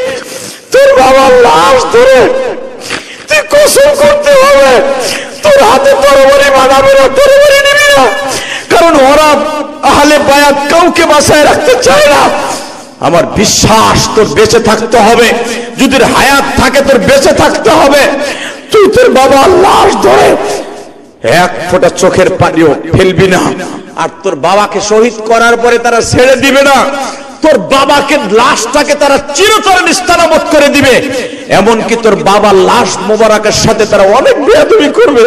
Speaker 1: তোর বাবার লাশ ধরে তুই কসম করতে হবে, তোর হাতে তরবারি বানাবে না, তরবারি নিবি না, কারণ ওরা আহলে বায়াত কাউকে বাঁচায় রাখতে চায় না। আমার বিশ্বাস তোর বেঁচে থাকতে হবে, যদি হায়াত থাকে তোর বেঁচে থাকতে হবে, তুই তোর বাবার লাশ ধরে এক ফোঁটা চোখের পানিও ফেলবি না, আর তোর বাবাকে শহীদ করার পরে তারা ছেড়ে দিবে না, তোর বাবাকে লাশটাকে তারা চিরতরে নিস্তারাবত করে দিবে, এমনকি তোর বাবার লাশ মোবারকের সাথে তারা অনেক বেয়াদবি করবে,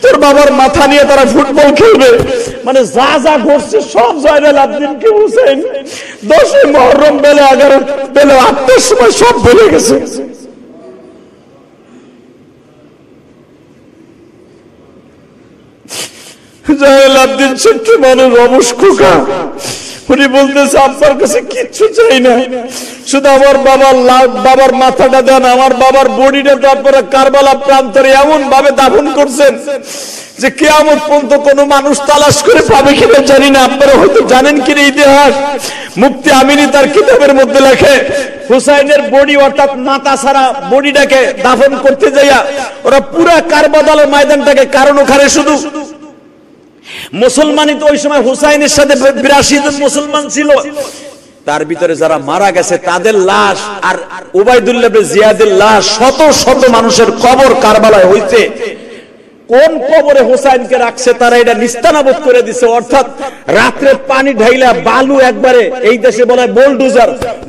Speaker 1: তোর বাবার মাথা নিয়ে তারা ফুটবল খেলবে। মানে যা যা ঘটছে সব জয়নাল আবদিনকে হুসাইন 10ই মুহররম বেলা 8টার সময় সব বলে গেছে। জয়নাল আবদিন ছোট্ট মানুষ, অবশ খোকা, উনি বলতেছে আপনার কাছে কিচ্ছু চাই না, শুধু আমার বাবার মাথাটা দেন, আমার বাবার বডিটা তো আপনারা কারবালা প্রান্তরে এমন ভাবে দাফন করছেন যে কিয়ামত পর্যন্ত কোনো মানুষ তালাশ করে পাবে কিনা জানি না। আপনারা হয়তো জানেন কিনা ইতিহাস, মুফতি আমিনী তার কিতাবের মধ্যে লেখে হুসাইনের বডি অর্থাৎ মাথা ছাড়া বডিটাকে দাফন করতে যাইয়া ওরা পুরা কারবালার ময়দানটাকে, কারণ ওখানে শুধু মুসলমানই তো ওই সময় হুসাইনের সাথে 82 জন মুসলমান ছিল, তার ভিতরে যারা মারা গেছে তাদের লাশ আর উবাইদুল্লাহ ইবনে জিয়াদের লাশ, শত শত মানুষের কবর কারবালায় হইছে। কোন কবরে হুসাইনকে রাখছে তারা এটা নিস্তানাবুদ করে দিছে, অর্থাৎ রাত্রে পানি ঢাইলা বালু একবারে, এই দেশে বলা হয়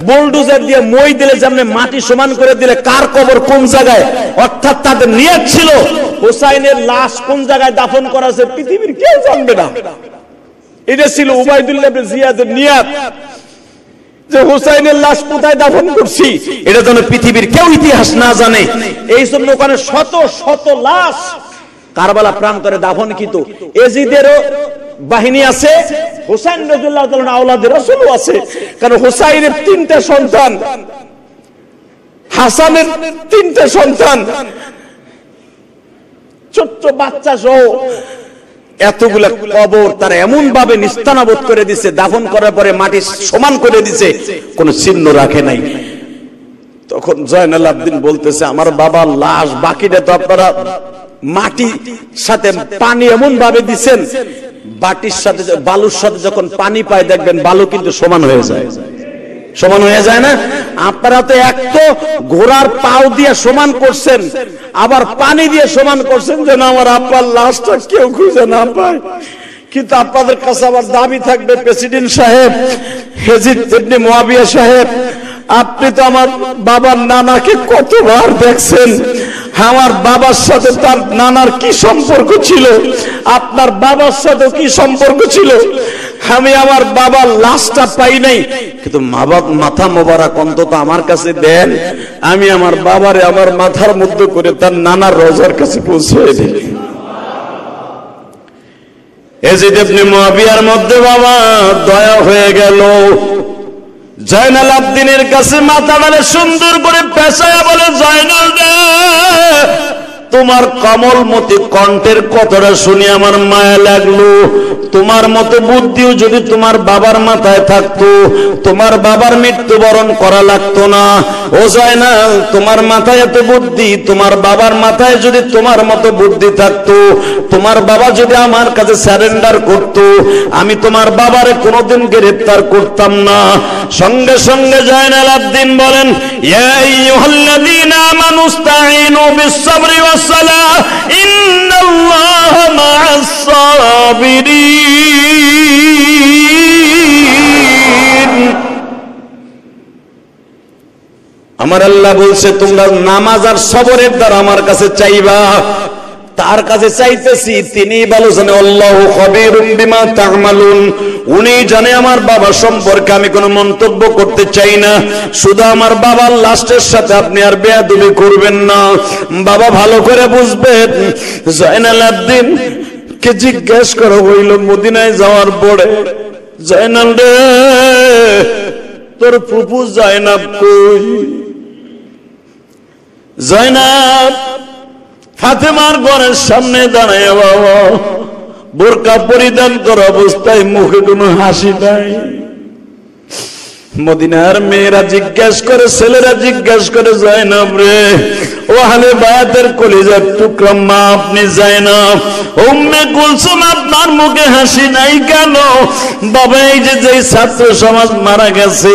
Speaker 1: বোলডোজার দিয়ে মই দিলে যেমন মাটি সমান করে দিলে কার কবর কোন জায়গায়, অর্থাৎ তাদের নিয়ত ছিল হুসাইনের লাশ কোন জায়গায় দাফন করা আছে পৃথিবীর কেউ জানবে না। এটা ছিল উবাইদুল্লাহ ইবনে জিয়াদের নিয়ত যে হুসাইনের লাশ কোথায় দাফন করছি এটা যেন পৃথিবীর কেউ ইতিহাস না জানে। এই জন্য ওখানে শত শত লাশ কারবালা প্রান্তরে দাফন কৃত। এজিদেরও বাহিনী আছে, হুসাইন রাদিয়াল্লাহু তাআলা আওলাদের রাসূলও আছে, কারণ হুসাইনের 3টা সন্তান, হাসানের 3টা সন্তান, ছোট্ট বাচ্চা সহ এতগুলা কবর তারা এমন ভাবে নিস্তানাবুদ করে দিছে, দাফন করার পরে মাটি সমান করে দিছে, কোনো চিহ্ন রাখে নাই। তখন জয়নাল আবদিন বলতেছে আমার বাবার লাশ, বাকিটা তো আপনারা মাটির সাথে পানি এমন ভাবে দিচ্ছেন, বাটির সাথে বালুর সাথে যখন পানি পায় দেখবেন বালু কিন্তু সমান হয়ে যায়, সমান হয়ে যায় না? আপনারা তো এক তো ঘোড়ার পাও দিয়ে সমান করছেন, আবার পানি দিয়ে সমান করছেন যেন আমার আব্বার লাশটা কেউ খুঁজে না পায়। কিন্তু আপনাদের কাছে আবার দাবি থাকবে, প্রেসিডেন্ট সাহেব, ইয়াজিদ ইবনে মুয়াবিয়া সাহেব, আপনি তো আমার বাবার নানাকে কতবার দেখছেন, আমার বাবার সাথে তার নানার কি সম্পর্ক ছিল, আপনার বাবার সাথে কি সম্পর্ক ছিল, আমি আমার বাবার লাশটা পাই নাই, কিন্তু মাথা মোবারক অন্তত আমার কাছে দেন, আমি আমার বাবারে আমার মাথার মধ্যে করে তার নানার রওজার কাছে পৌঁছে দিই। ইয়াজিদ ইবনে মুয়াবিয়ার মধ্যে বাবা দয়া হয়ে গেল, জয়নাল আবদিনের কাছে মাথা ডালে সুন্দর করে পেঁচায়া বলে, জয়নাল রে, তোমার কমলমতি কণ্ঠের কথাটা শুনে আমার মায়া লাগলো, তোমার মতো বুদ্ধিও যদি তোমার বাবার মাথায় থাকতো তোমার বাবার মৃত্যুবরণ করা লাগতো না। ও জয়নাল, তোমার মাথায় এত বুদ্ধি, তোমার বাবার মাথায় যদি তোমার মতো বুদ্ধি থাকতো, তোমার বাবা যদি আমার কাছে সারেন্ডার করতো, আমি তোমার বাবারে কোনোদিন গ্রেফতার করতাম না। সঙ্গে সঙ্গে জয়নাল আবদিন বলেন, ইয়া আইয়ুহাল্লাযীনা আমানু ইসতাঈনু বিস-সাবরি ওয়াস-সালাহ ইন্নাল্লাহা মা'আস-সাবিরিন। আমার আল্লাহ বলছে তোমরা নামাজ আর সবরের দ্বারা আমার কাছে চাইবা। তার কাছে চাইতেছি, তিনি বলেছেন আল্লাহু খাবীরুম বিমা তা'মালুন, উনি জানে আমার বাবা সম্পর্কে আমি কোনো মন্তব্য করতে চাই না। শুধু আমার বাবার লাশের সাথে আপনি আর বেয়াদবি করবেন না, বাবা ভালো করে বুঝবেন। জয়নাল আবদিন কে জিজ্ঞেস করা হইল মদিনায় যাওয়ার পরে, জয়নাল রে, তোর ফুফু জয়নাব কই? জয়নাব ফাতেমার ঘরের সামনে দাঁড়ায় বাবা, বোরকা পরিধান করা অবস্থায়, মুখে কোনো হাসি নাই। মদিনার মেয়েরা জিজ্ঞেস করে, ছেলেরা জিজ্ঞেস করে, জয়নাব রে, ও আহলে বায়াতের কলিজার টুকরা মা আপনি জয়নাব, উম্মে কুলসুম আপনার মুখে হাসি নাই কেন? বাবা, এই যে ছাত্র সমাজ মারা গেছে,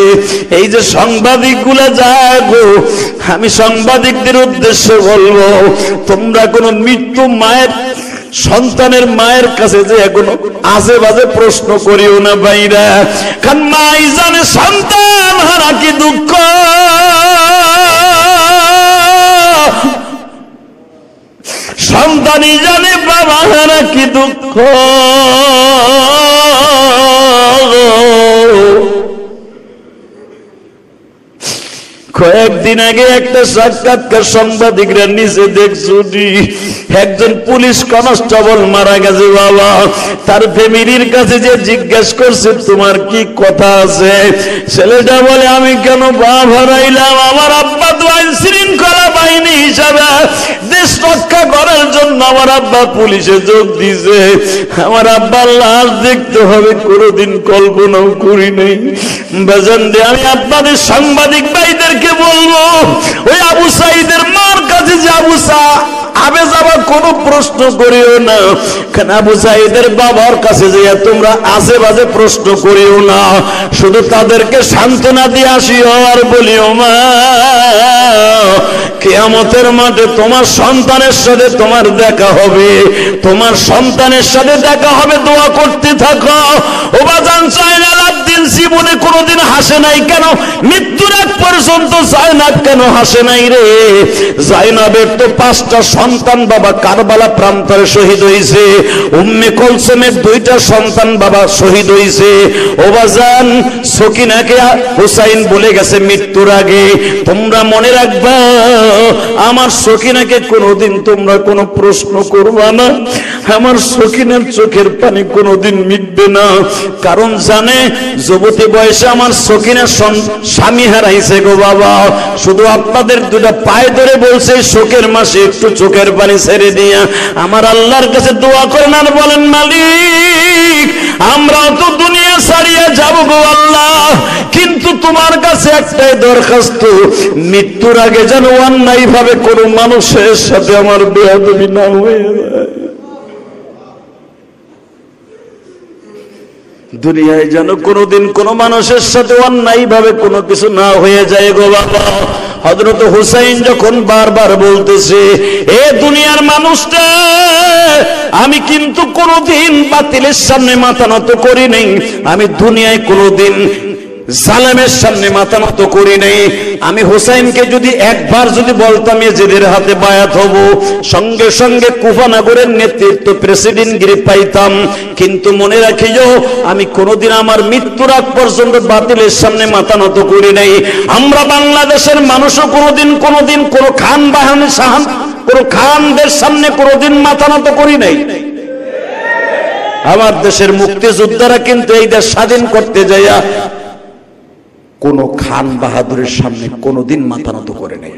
Speaker 1: এই যে সাংবাদিক গুলা যায় গো, আমি সাংবাদিকদের উদ্দেশ্যে বলবো, তোমরা কোন মৃত্যু মায়ের সন্তানের মায়ের কাছে যে কোনো আজে বাজে প্রশ্ন করিও না ভাইরা, কারণ মাই জানে সন্তান হারা কি দুঃখ, সন্তানই জানে বাবা হারা কি দুঃখ। কয়েকদিন আগে একটা সাক্ষাৎকার সাংবাদিকরা নিচে দেখছো একজন পুলিশ কনস্টেবল মারা গেছে বাবা, তার ফ্যামিলির কাছে যে জিজ্ঞেস করছে তোমার কি কথা আছে, ছেলেটা বলে আমি কেন বাপ হারাইলাম, আমার আব্বা তো আইন শৃঙ্খলা বাহিনী হিসাবে দেশ রক্ষা করার জন্য আমার আব্বা পুলিশে যোগ দিছে, আমার আব্বার লাশ দেখতে হবে কোনোদিন কল্পনাও করি নাই। বেজানদে আমি আপনাদের সাংবাদিক ভাইদেরকে বলবো, ওই আবু সাঈদের মার কাছে যে আবু আবে যাবা কোনো প্রশ্ন করিও না, কেন আবু সাঈদের বাবার কাছে যে তোমরা আজে বাজে প্রশ্ন করিও না, শুধু তাদেরকে সান্ত্বনা দিয়ে আসিও আর বলিও মা কিয়ামতের মাঠে তোমার সন্তানের সাথে তোমার দেখা হবে, তোমার সন্তানের সাথে দেখা হবে, দোয়া করতে থাকো। ও বাজান জায়নাব দিন জীবনে কোনোদিন হাসে নাই কেন, মৃত্যুর আগ পর্যন্ত জায়নাব কেন হাসে নাই রে? জায়নাবের তো 5টা সন্তান বাবা কারবালা প্রান্তরে শহীদ হয়েছে, উম্মে কুলসুমের 2টা সন্তান বাবা শহীদ হয়েছে। ও বাজান সকিনাকে হুসাইন বলে গেছে মৃত্যুর আগে, তোমরা মনে রাখবা আমার সকিনাকে কোনোদিন তোমরা কোনো প্রশ্ন করবা না, আমার সকিনার চোখের পানি কোনোদিন মিটবে না, কারণ জানে যুবতী বয়সে আমার সকিনার স্বামী হারাইছে গো বাবা। শুধু আপনাদের 2টা পায়ে ধরে বলছে শোকের মাসে একটু চোখের পানি ছেড়ে দিয়া আমার আল্লাহর কাছে দোয়া করেন আর বলেন মালিক আমরাও তো দুনিয়া ছাড়িয়ে যাব গো আল্লাহ, কিন্তু তোমার কাছে একটাই দরখাস্ত, মৃত্যুর আগে যেন অন্যায় ভাবে কোনো মানুষের সাথে আমার বেয়াদবি না হয়ে যায়, দুনিয়ায় যেন কোনোদিন কোনো মানুষের সাথে অন্যায় ভাবে কোনো কিছু না হয়ে যায় গো বাবা। হযরত হুসাইন যখন বারবার বলতেছে এ দুনিয়ার মানুষটা, আমি কিন্তু কোনোদিন বাতিলের সামনে মাথা নত করি নাই, আমি দুনিয়ায় কোনোদিন জালেমের সামনে মাথা নত করি নাই। আমি হুসাইনকে যদি একবার যদি বলতাম এজিদের হাতে বায়াত হব, সঙ্গে সঙ্গে কুফা নগরের নেতৃত্ব প্রেসিডেন্টগিরি পাইতাম, কিন্তু মনে রাখিও আমি কোনোদিন আমার মৃত্যুর আগ পর্যন্ত বাতিলের সামনে মাথা নত করি নাই। আমরা বাংলাদেশের মানুষও কোনোদিন কোনো খান বাহিনী সাহান কোনো খানদের সামনে কোনোদিন মাথা নত করি নাই। আমার দেশের মুক্তিযোদ্ধারা কিন্তু এই দেশ স্বাধীন করতে যাইয়া কোন খান বাহাদুরের সামনে কোনদিন মাথা নত করে নেই।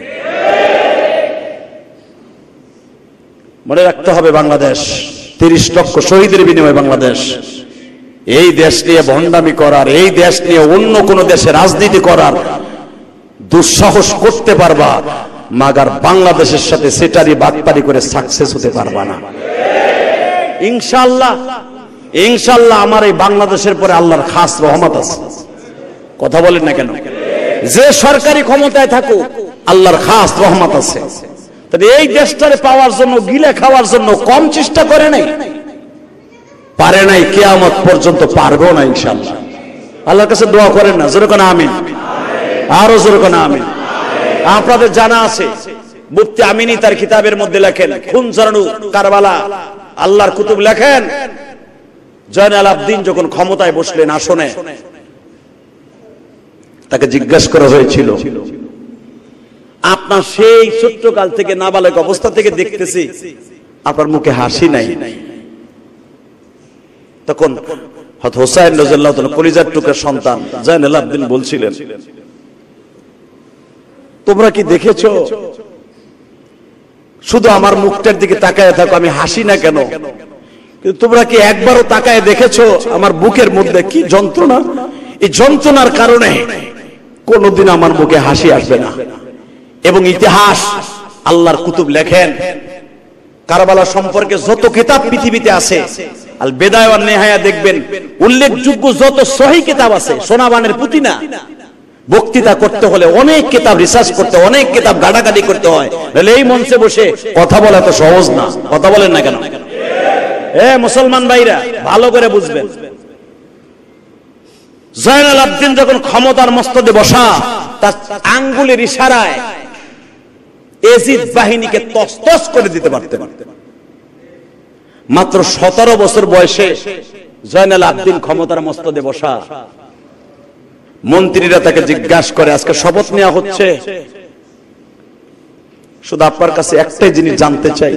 Speaker 1: মনে রাখতে হবে বাংলাদেশ 30 লক্ষ শহীদের বিনিময়ে বাংলাদেশ, এই দেশ নিয়ে ভণ্ডামি করার, এই দেশ নিয়ে অন্য কোন দেশে রাজনীতি করার দুঃসাহস করতে পারবা, মাগার বাংলাদেশের সাথে সেটারি বাটপারি করে সাকসেস হতে পারবা না। ইনশাআল্লাহ ইনশাআল্লাহ আমার এই বাংলাদেশের পরে আল্লাহর খাস রহমত আছে। কথা বলেন না কেন? যে সরকারি ক্ষমতায় থাকুক আল্লাহর খাস রহমত আছে। তবে এই দেশটারে পাওয়ার জন্য, গিলে খাওয়ার জন্য কম চেষ্টা করে নাই, পারে নাই, কিয়ামত পর্যন্ত পারবেও না ইনশাআল্লাহ। আল্লাহর কাছে দোয়া করেন না, জোরে কোন আমিন, আরো জোরে কোন আমিন। আপনাদের জানা আছে মুফতি আমিনী তার কিতাবের মধ্যে লেখেন, খুন জরানু কারবালা, আল্লাহর কুতুব লেখেন জয়নাল আবদিন যখন ক্ষমতায় বসলেন আসনে, তাকে জিজ্ঞাসা করা হয়েছিল আপনার সেই ছোট্টকাল থেকে নাবালক অবস্থা থেকে দেখতেছি আপনার মুখে হাসি নাই। তখন হযরত হুসাইন রাদিয়াল্লাহু তাআলা কলিজার টুকরা সন্তান জয়নাল আবদিন বলছিলেন, তোমরা কি দেখেছো শুধু আমার মুখটার দিকে তাকায় থাকো, আমি হাসি না কেন, কিন্তু তোমরা কি একবারও তাকায় দেখেছো আমার বুকের মধ্যে কি যন্ত্রণা? এই যন্ত্রণার কারণে কোনদিন আমার মুখে হাসি আসবে না। এবং ইতিহাস আল্লাহর কুতুব লেখেন, কারবালা সম্পর্কে যত কিতাব পৃথিবীতে আছে, আল বিদায়া ওয়ান নিহায়া দেখবেন উল্লেখযোগ্য যত সহিহ কিতাব আছে, সোনাবানের পুঁথি না, বক্তৃতা করতে হলে অনেক কিতাব রিসার্চ করতে, অনেক কিতাব গাড়াগাড়ি করতে হয়, নাহলে এই মঞ্চে বসে কথা বলা তো সহজ না। কথা বলেন না কেন? মুসলমান ভাইরা ভালো করে বুঝবেন, জয়নাল আবদিন যখন ক্ষমতার মস্তদে বসা, তার আঙ্গুলের ইশারায় এজিদ বাহিনীকে তছতছ করে দিতে পারতেন। মাত্র 17 বছর বয়সে জয়নাল আবদিন ক্ষমতার মস্তদে বসা, মন্ত্রীরা তাকে জিজ্ঞাসা করে, আজকে শপথ নেওয়া হচ্ছে, শুধু আপনার কাছে একটাই জিনিস জানতে চাই,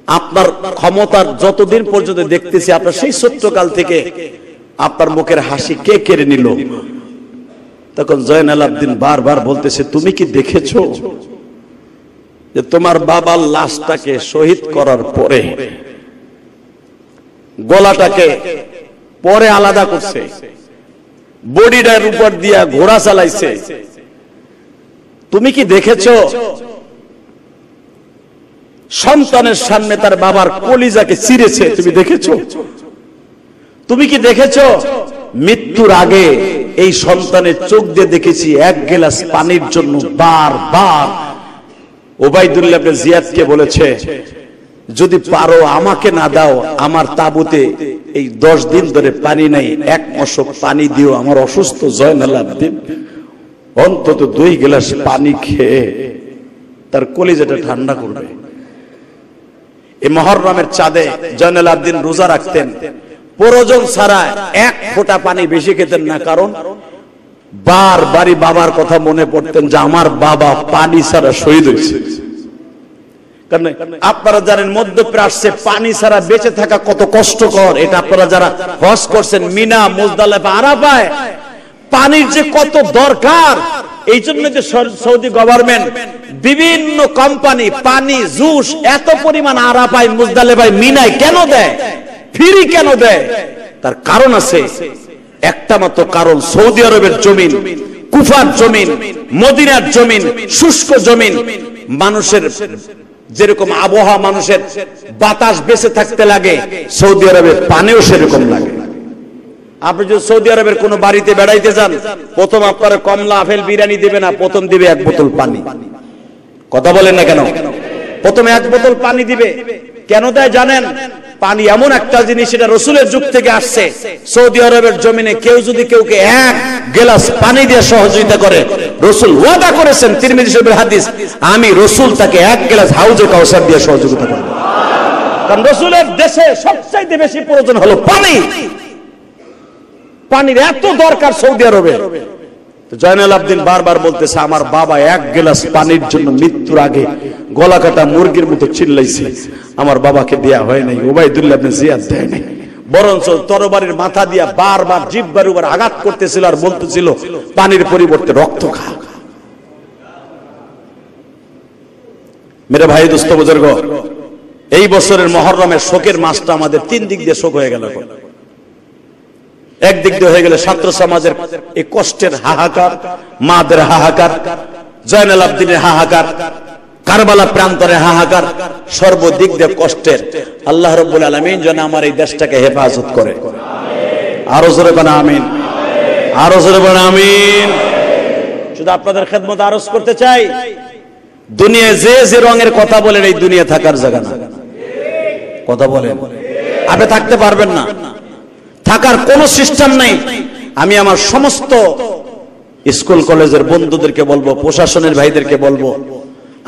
Speaker 1: আপনার ক্ষমতার যতদিন পর্যন্ত দেখতেছি, আপনার সেই ছোট্টকাল থেকে আপনার মুখের হাসি কে কেড়ে নিল? তখন জয়নাল আবদিন বারবার বলতেছে, তুমি কি দেখেছো যে তোমার বাবার লাশটাকে শহীদ করার পরে গলাটাকে পরে আলাদা করছে, বডিটার উপর দিয়া ঘোড়া চালাইছে, তুমি কি দেখেছো সন্তানের সামনে তার বাবার কলিজাকে চিরেছে? তুমি দেখেছো? তুমি কি দেখেছো মৃত্যুর আগে এই সন্তানের চোখ দিয়ে দেখেছি এক গ্লাস পানির জন্য বারবার ওবাইদুল্লাহ ইবনে জিয়াদকে বলেছে, যদি পারো আমাকে না দাও, আমার তাঁবুতে এই 10 দিন ধরে পানি নাই, এক মশক পানি দিও, আমার অসুস্থ জয়নাল আবদিন অন্তত 2 গ্লাস পানি খেয়ে তার কলিজাটা ঠান্ডা করবে। এই মুহররমের চাঁদে জয়নাল আবদিন রোজা রাখতেন, প্রয়োজন ছাড়া 1 ফোঁটা পানি বেশি খেতেন না, কারণ বারবারই বাবার কথা মনে পড়তেন যে আমার বাবা পানি ছাড়া শহীদ হয়েছে। কারণ আপনারা জানেন মধ্যপ্রাচ্যে পানি ছাড়া বেঁচে থাকা কত কষ্টকর, এটা আপনারা যারা হজ করছেন মিনা, মুজদালিফা, আরাফায় পানির যে কত দরকার, এই জন্য যে সৌদি গভর্নমেন্ট বিভিন্ন কোম্পানি পানি জুস এত পরিমাণ আরাফায়, মুজদালিফায়, মিনায় কেন দেয়, ফ্রি কেন দেয়? তার কারণ আছে, একটা মাত্র কারণ, সৌদি আরবের জমিন, কুফার জমিন, মদিনার জমিন, শুষ্ক জমিন, মানুষের যেরকম আবহাওয়া, মানুষের বাতাস বেঁচে থাকতে লাগে, সৌদি আরবের পানিও সেরকম লাগে। আপনি যদি সৌদি আরবের কোন বাড়িতে বেড়াইতে যান, প্রথম আপনার কমলা আপেল বিরিয়ানি দিবে না, প্রথম দিবে 1 বোতল পানি। কথা বলেন না কেন? প্রথমে 1 বোতল পানি দিবে। কেন দেয় জানেন? পানি এমন একটা জিনিস, এটা রাসূলের যুগ থেকে আসছে। সৌদি আরবের জমিনে কেউ যদি কাউকে 1 গ্লাস পানি দিয়ে সহযোগিতা করে, রাসূল ওয়াদা করেছেন, তিরমিজি শরীফের হাদিস, আমি রাসূল তাকে 1 গ্লাস হাউজে কাউসার দিয়ে সহযোগিতা করব। কারণ রাসূলের দেশে সবচেয়ে বেশি প্রয়োজন হলো পানি। পানির এত দরকার সৌদি আরবে। জয়নাল আবদিন বারবার বলতেছে, আমার বাবা 1 গ্লাস পানির জন্য মৃত্যুর আগে গলা কাটা মুরগির মতো চিল্লাইছে, আমার বাবাকে দেয়া হয় নাই, ওবাইদুল্লাহ ইবনে জিয়াদ দেয় নাই, বরঞ্চ তরবারির মাথা দিয়া বারবার জিহ্বার উপর আঘাত করতেছিল আর বলতেছিল, পানির পরিবর্তে রক্ত খা। মেরে ভাই, দোস্ত, বুজুর্গ, এই বছরের মুহররমের শোকের মাসটা আমাদের 3 দিক দিয়ে শোক হয়ে গেল। একদিক দিয়ে হয়ে গেলে ছাত্র সমাজের এই কষ্টের হাহাকার, মাদের হাহাকার, জয়নাল আবদিনের হাহাকার, কারবালা প্রান্তরে হাহাকার, সর্বদিক দিয়ে কষ্টের। আল্লাহ রাব্বুল আলামিন যেন আমার এই দেশটাকে হেফাজত করে। আরো জোরে বলেন আমিন, আরো জোরে বলেন আমিন। শুধু আপনাদের খেদমত আরজ করতে চাই, দুনিয়ায় যে যে রঙের কথা বলেন, এই দুনিয়া থাকার জায়গা না। কথা বলেন, আপনি থাকতে পারবেন না, থাকার কোন সিস্টেম নাই। আমি আমার সমস্ত স্কুল কলেজের বন্ধুদেরকে বলবো, প্রশাসনের ভাইদেরকে বলবো,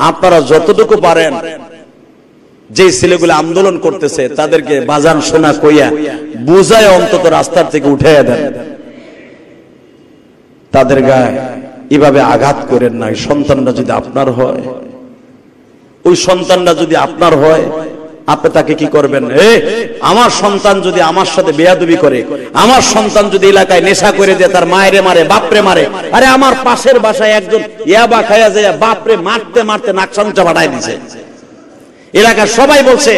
Speaker 1: আপনারা যতটুকু পারেন, যে ছেলেগুলো আন্দোলন করতেছে তাদেরকে বাজান শোনা কইয়া বুঝায় অন্তত রাস্তার থেকে উঠাইয়া দেন। তাদের গায়ে এভাবে আঘাত করেন না। সন্তানরা যদি আপনার হয়, ওই সন্তানরা যদি আপনার হয়, আপনি তাকে কি করবেন? আমার সন্তান যদি আমার সাথে বেয়াদবি করে, আমার সন্তান যদি এলাকায় নেশা করে দিয়ে তার মায়েরে মারে, বাপরে মারে, আরে আমার পাশের বাসায় একজন ইয়াবা খায়া যায় বাপরে মারতে মারতে নাকসামটা বাড়াই দিছে, এলাকার সবাই বলছে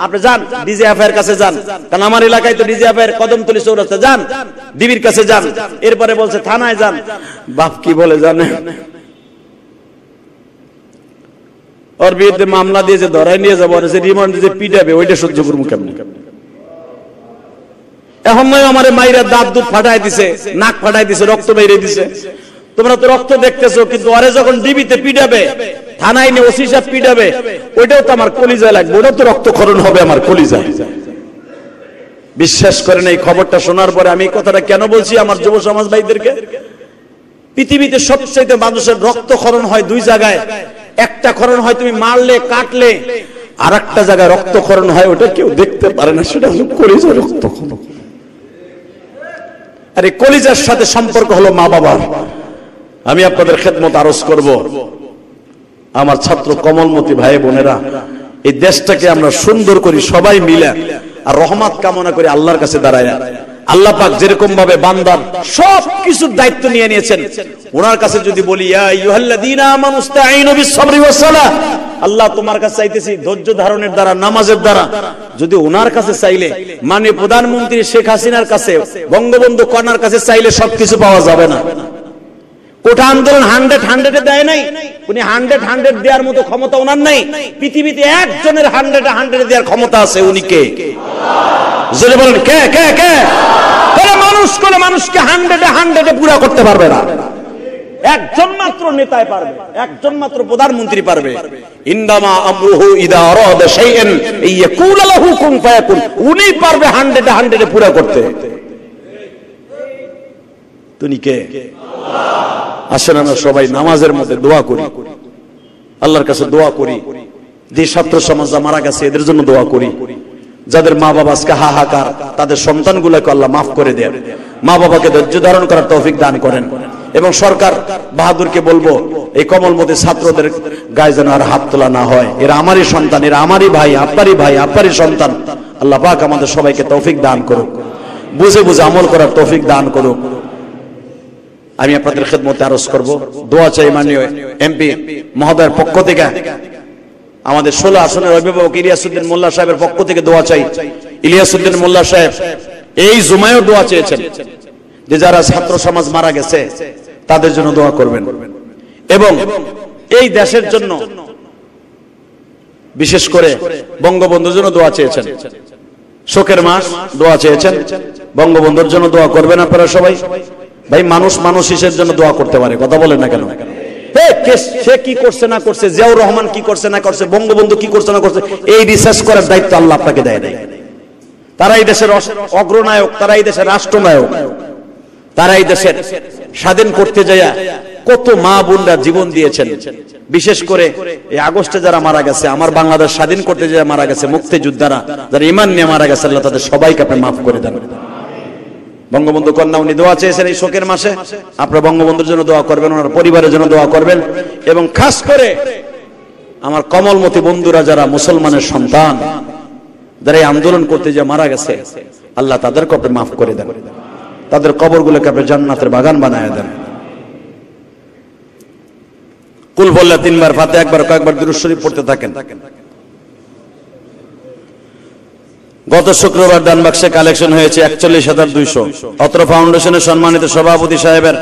Speaker 1: আপনি যান ডিজিএফআই এর কাছে যান, কারণ আমার এলাকায় তো ডিজিএফআই এর কদমতলী চৌরাস্তা, যান ডিবির কাছে যান। এরপরে বলছে থানায় যান। বাপ কি বলে জানেন? ওর বিরুদ্ধে মামলা দিয়ে যে ধরাই নিয়ে যাবো, রিমান্ড যে পিটাবে, ওইটা সহ্য করবো কেমন? এখন নয় আমার মাইরা দাঁত দুধ ফাটাই দিছে, নাক ফাটাই দিছে, রক্ত বেরিয়ে দিছে, তোমরা তো রক্ত দেখতেছো, কিন্তু ওরে যখন ডিবিতে পিটাবে, থানায় নিয়ে ওসি সাহেব পিটাবে, ওইটাও তো আমার কলিজায় লাগবে, ওটাও তো রক্তক্ষরণ হবে আমার কলিজায়। বিশ্বাস করেন, এই খবরটা শোনার পরে আমি এই কথাটা কেন বলছি আমার যুব সমাজ ভাইদেরকে? পৃথিবীতে সবচেয়ে মানুষের রক্তক্ষরণ হয় 2 জায়গায়। একটা ক্ষরণ হয় তুমি মারলে কাটলে, আর একটা জায়গায় রক্তক্ষরণ হয় ওটা কেউ দেখতে পারে না, সেটা হলো কলিজার রক্তক্ষরণ। আর এই কলিজার সাথে সম্পর্ক হলো মা বাবার। আমি আপনাদের খেদমত আরজ করব, আমার ছাত্র কমলমতি ভাই বোনেরা, এই দেশটাকে আমরা সুন্দর করি সবাই মিলে, আর রহমত কামনা করি আল্লাহর কাছে দাঁড়ায়। আল্লাহ পাক যেরকম ভাবে বান্দার সব কিছুর দায়িত্ব নিয়ে নিয়েছেন, ওনার কাছে যদি বলি ইয়া আইয়ুহাল্লাযীনা আমানু ইসতাঈনু বিস-সাবরি ওয়াস-সালাহ, আল্লাহ তোমার কাছে চাইতেছি ধৈর্য ধারণের দ্বারা, নামাজের দ্বারা, যদি ওনার কাছে চাইলে, মাননীয় প্রধানমন্ত্রী শেখ হাসিনার কাছে, বঙ্গবন্ধু কন্যার কাছে চাইলে সবকিছু পাওয়া যাবে না। কোটা আন্দোলন 100 দেয় নাই, উনি 100 দেওয়ার মতো ক্ষমতা ওনার নাই। পৃথিবীতে একজনের 100 দেওয়ার ক্ষমতা আছে, উনি কে? জোরে বলেন কে? কে কে? মানুষ কোন মানুষকে 100 পুরা করতে পারবে না, একজন মাত্র নেতায় পারবে, একজন মাত্র প্রধানমন্ত্রী পারবে। ইন্নামা আমরুহু ইযা আরাদা শাইআন ইয়াকুলু লাহু কুন ফায়াকুন, উনি পারবে 100 পুরা করতে। তুমি কে? আসেন আমরা সবাই নামাজের মধ্যে দোয়া করি, আল্লাহর কাছে দোয়া করি। যে ছাত্র সমাজ মারা গেছে এদের জন্য দোয়া করি, যাদের মা বাবা আজকে হাহাকার, তাদের সন্তানগুলোকে আল্লাহ মাফ করে দেন, মা বাবাকে ধৈর্য ধারণ করার তৌফিক দান করেন। এবং সরকার বাহাদুরকে বলবো, এই কমলমতি ছাত্রদের গায়ে যেন আর হাত তোলা না হয়। এরা আমারই সন্তান, এরা আমারই ভাই, আপনারই সন্তান। আল্লাহ পাক আমাদের সবাইকে তৌফিক দান করুক, বুঝে বুঝে আমল করার তৌফিক দান করুক। আমি আপনাদের খেদমতে আরজ করব, দোয়া চাই মাননীয় এমপি মহোদয়ের পক্ষ থেকে, আমাদের 16 আসনের অভিভাবক ইলিয়াসউদ্দিন মোল্লা সাহেবের পক্ষ থেকে দোয়া চাই। ইলিয়াসউদ্দিন মোল্লা সাহেব এই জুমায়ও দোয়া চেয়েছেন যে যারা ছাত্র সমাজ মারা গেছে তাদের জন্য দোয়া করবেন, এবং এই দেশের জন্য বিশেষ করে বঙ্গবন্ধুর জন্য দোয়া চেয়েছেন। শোকের মাস, দোয়া চেয়েছেন, বঙ্গবন্ধুর জন্য দোয়া করবেন আপনারা সবাই। ভাই মানুষ হিসের জন্য দোয়া করতে পারে, কথা বলেন না কেন? সে কি করছে না করছে, জিয়াউর রহমান কি করছে না করছে, বঙ্গবন্ধু কি করছে না করছে, এই রিসার্চ করার দায়িত্ব আল্লাহ আপনাকে দেয় নাই। তারা এই দেশের অগ্রনায়ক, তারা এই দেশের রাষ্ট্রনায়ক, তারা এই দেশের স্বাধীন করতে যায় কত মা বোনরা জীবন দিয়েছেন। বিশেষ করে এই আগস্টে যারা মারা গেছে, আমার বাংলাদেশ স্বাধীন করতে যারা মারা গেছে, মুক্তিযোদ্ধারা যারা ঈমান নিয়ে মারা গেছে, আল্লাহ তাদের সবাইকে আপনি মাফ করে দেন। বঙ্গবন্ধু কন্যা উনি দোয়া চেয়েছেন এই শোকের মাসে, আপনারা বঙ্গবন্ধুর জন্য দোয়া করবেন, ওনার পরিবারের জন্য দোয়া করবেন, এবং খাস করে আমার কমলমতি বন্ধুরা যারা মুসলমানের সন্তান, যারা এই আন্দোলন করতে যে মারা গেছে, আল্লাহ তাদেরকে আপনি মাফ করে দেন, তাদের কবরগুলোকে আপনি জান্নাতের বাগান বানায় দেন। কুল বললে 3 বার, ফাতিহা একবার, কয়েকবার দুরূদ শরীফ পড়তে থাকেন। গত শুক্রবার দান বাক্সে কালেকশন হয়েছে 41,200। অত্র ফাউন্ডেশনের সম্মানিত সভাপতি সাহেবের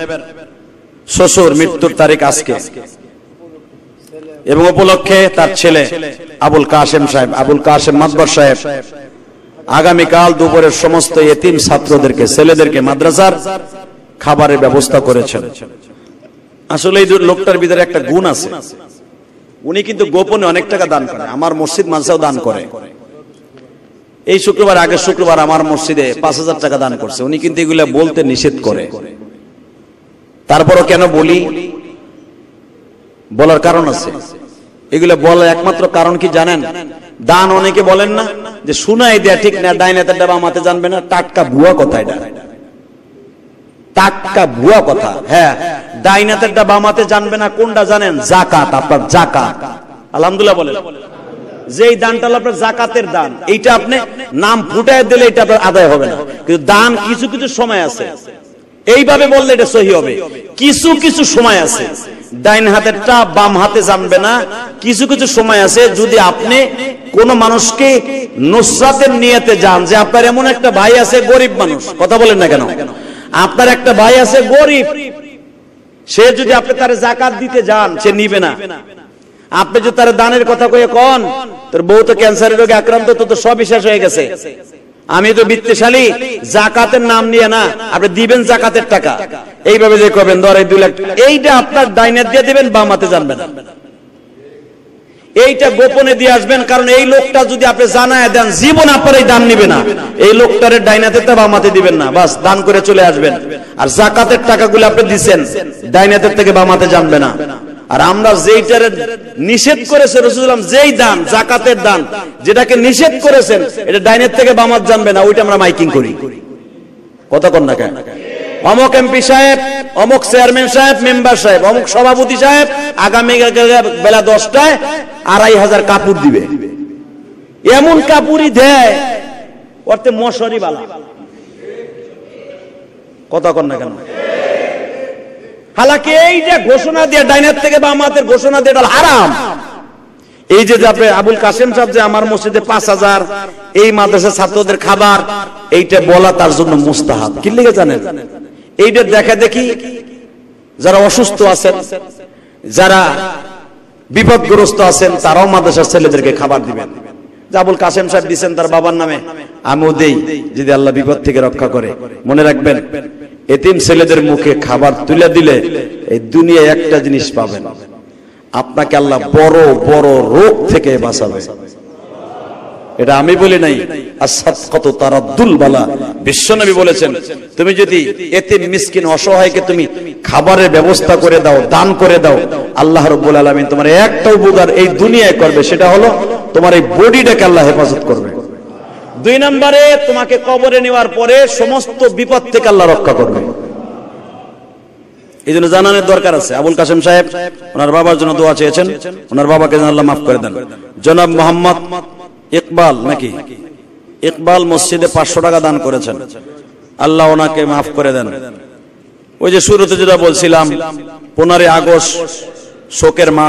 Speaker 1: শ্বশুর মৃত্যুর তারিখ আজকে, এবং উপলক্ষে তার ছেলে আবুল কাশেম সাহেব, আবুল কাশেম মাতবর সাহেব আগামীকাল দুপুরের সমস্ত এতিম ছাত্রদেরকে, ছেলেদেরকে মাদ্রাসার খাবারের ব্যবস্থা করেছেন। আসলে এই লোকটার ভিতরে একটা গুণ আছে, উনি কিন্তু গোপনে অনেক টাকা দান করে, আমার মসজিদ মাদ্রাসাও দান করে। এই শুক্রবার, আগের শুক্রবার আমার মসজিদে 5,000 টাকা দান করছে। উনি কিন্তু এগুলা বলতে নিষেধ করে, তারপরও কেন বলি, বলার কারণ আছে। এগুলা বলার একমাত্র কারণ কি জানেন? দান অনেকে বলেন না যে শুনাই দেয়া ঠিক না, ডাইনাতের ডাবা মাতে জানবে না, টাটকা ভুয়া কথা এটা, টাটকা ভুয়া কথা। হ্যাঁ, ডাইনাতের ডাবা মাতে জানবে না কোনটা জানেন? যাকাত, আপনার যাকাত। আলহামদুলিল্লাহ বলেন, যেই দানটা আপনার যাকাতের দান, এইটা আপনি নাম ফুটায় দিলে এটা আপনার আদায় হবে না। কিন্তু দান কিছু কিছু সময় আছে, এইভাবে বললে এটা সহি হবে। কিছু কিছু সময় আছে, ডাইন হাতেরটা বাম হাতে জানবে না। কিছু কিছু সময় আছে, যদি আপনি কোন মানুষকে নুসরাতের নিয়তে যান, যে আপনার এমন একটা ভাই আছে গরিব মানুষ, কথা বলেন না কেন, আপনার একটা ভাই আছে গরিব, সে যদি আপনি তার যাকাত দিতে যান, সে নিবে না। আপনি যদি তার দানের কথা কয়ে কন, তোর বউ তো ক্যান্সারের রোগে আক্রান্ত, তো সবই শেষ হয়ে গেছে, আমি তো বিত্তশালী, যাকাতের নাম নিয়ে না, আপনি দিবেন যাকাতের টাকা, এইভাবে যে করবেন ধর 2 লাখ, এইটা আপনার ডাইনাত দিয়ে দিবেন, বাম হাতে জানবেন না। এইটা গোপনে দিয়ে আসবেন, কারণ এই লোকটা যদি আপনি জানায় দেন, জীবন আপনার এই দান নিবে না। এই লোকটারে ডাইনাতে বাম হাতে দিবেন না, বাস দান করে চলে আসবেন। আর যাকাতের টাকাগুলো আপনি দিচ্ছেন, ডাইনাতের থেকে বাম হাতে জানবে না। আর আমরা যেইটারে নিষেধ করেছে রাসূলুল্লাহ, যেই দান যাকাতের দান যেটাকে নিষেধ করেছেন, এটা ডাইনের থেকে বাম হাত জানবে না, ওইটা আমরা মাইকিং করি, কথা কন না কেন? অমুক এমপি সাহেব, অমুক চেয়ারম্যান সাহেব, মেম্বার সাহেব, অমুক সভাপতি সাহেব আগামী বেলা 10টায় 2500 কাপড় দিবে। এমন কাপড়ই দেয় ওতে মশারি বালা, কথা কন না কেন? হালাকি এই যে ঘোষণা দিয়ে ডাইনার থেকে বা আমাদের ঘোষণা দিয়ে এটা হারাম। এই যে যাবে আবুল কাসেম সাহেব যে আমার মসজিদে 5000 এই মাদ্রাসা ছাত্রদের খাবার, এইটা বলা তার জন্য মুস্তাহাব। কি লিখে জানেন? এইটা দেখা দেখি যারা অসুস্থ আছেন, যারা বিপদগ্রস্ত আছেন, তারাও মাদ্রাসার ছেলেদেরকে খাবার দিবেন। আবুল কাসেম সাহেব দিচ্ছেন তার বাবার নামে, আমিও দেই যদি আল্লাহ বিপদ থেকে রক্ষা করে। মনে রাখবেন, এতিম ছেলেদের মুখে খাবার তুলে দিলে এই দুনিয়ায় একটা জিনিস পাবেন, আপনাকে আল্লাহ বড় বড় রোগ থেকে বাঁচাবে। এটা আমি বলি নাই, আস-সাদকাতু তারাদ্দুল বালা। বিশ্বনবী বলেছেন, তুমি যদি এতিম মিসকিন অসহায়কে তুমি খাবারের ব্যবস্থা করে দাও, দান করে দাও, আল্লাহ রাব্বুল আলামিন তোমার একটা উপকার এই দুনিয়ায় করবে, সেটা হলো তোমার এই বডিটাকে আল্লাহ হেফাজত করবে। 2 নম্বরে তোমাকে কবরে নেওয়ার পরে সমস্ত বিপদ থেকে আল্লাহ রক্ষা করবে। এই জন্য জানানোর দরকার আছে। আবুল কাসেম সাহেব ওনার বাবার জন্য দোয়া চেয়েছেন, ওনার বাবাকে যেন আল্লাহ মাফ করে দেন। জনাব মোহাম্মদ ইকবাল, নাকি ইকবাল মসজিদে 500 টাকা দান করেছেন, আল্লাহ ওনাকে মাফ করে দেন। ওই যে শুরুতে যেটা বলছিলাম, 15 আগস্ট শোকের মাস।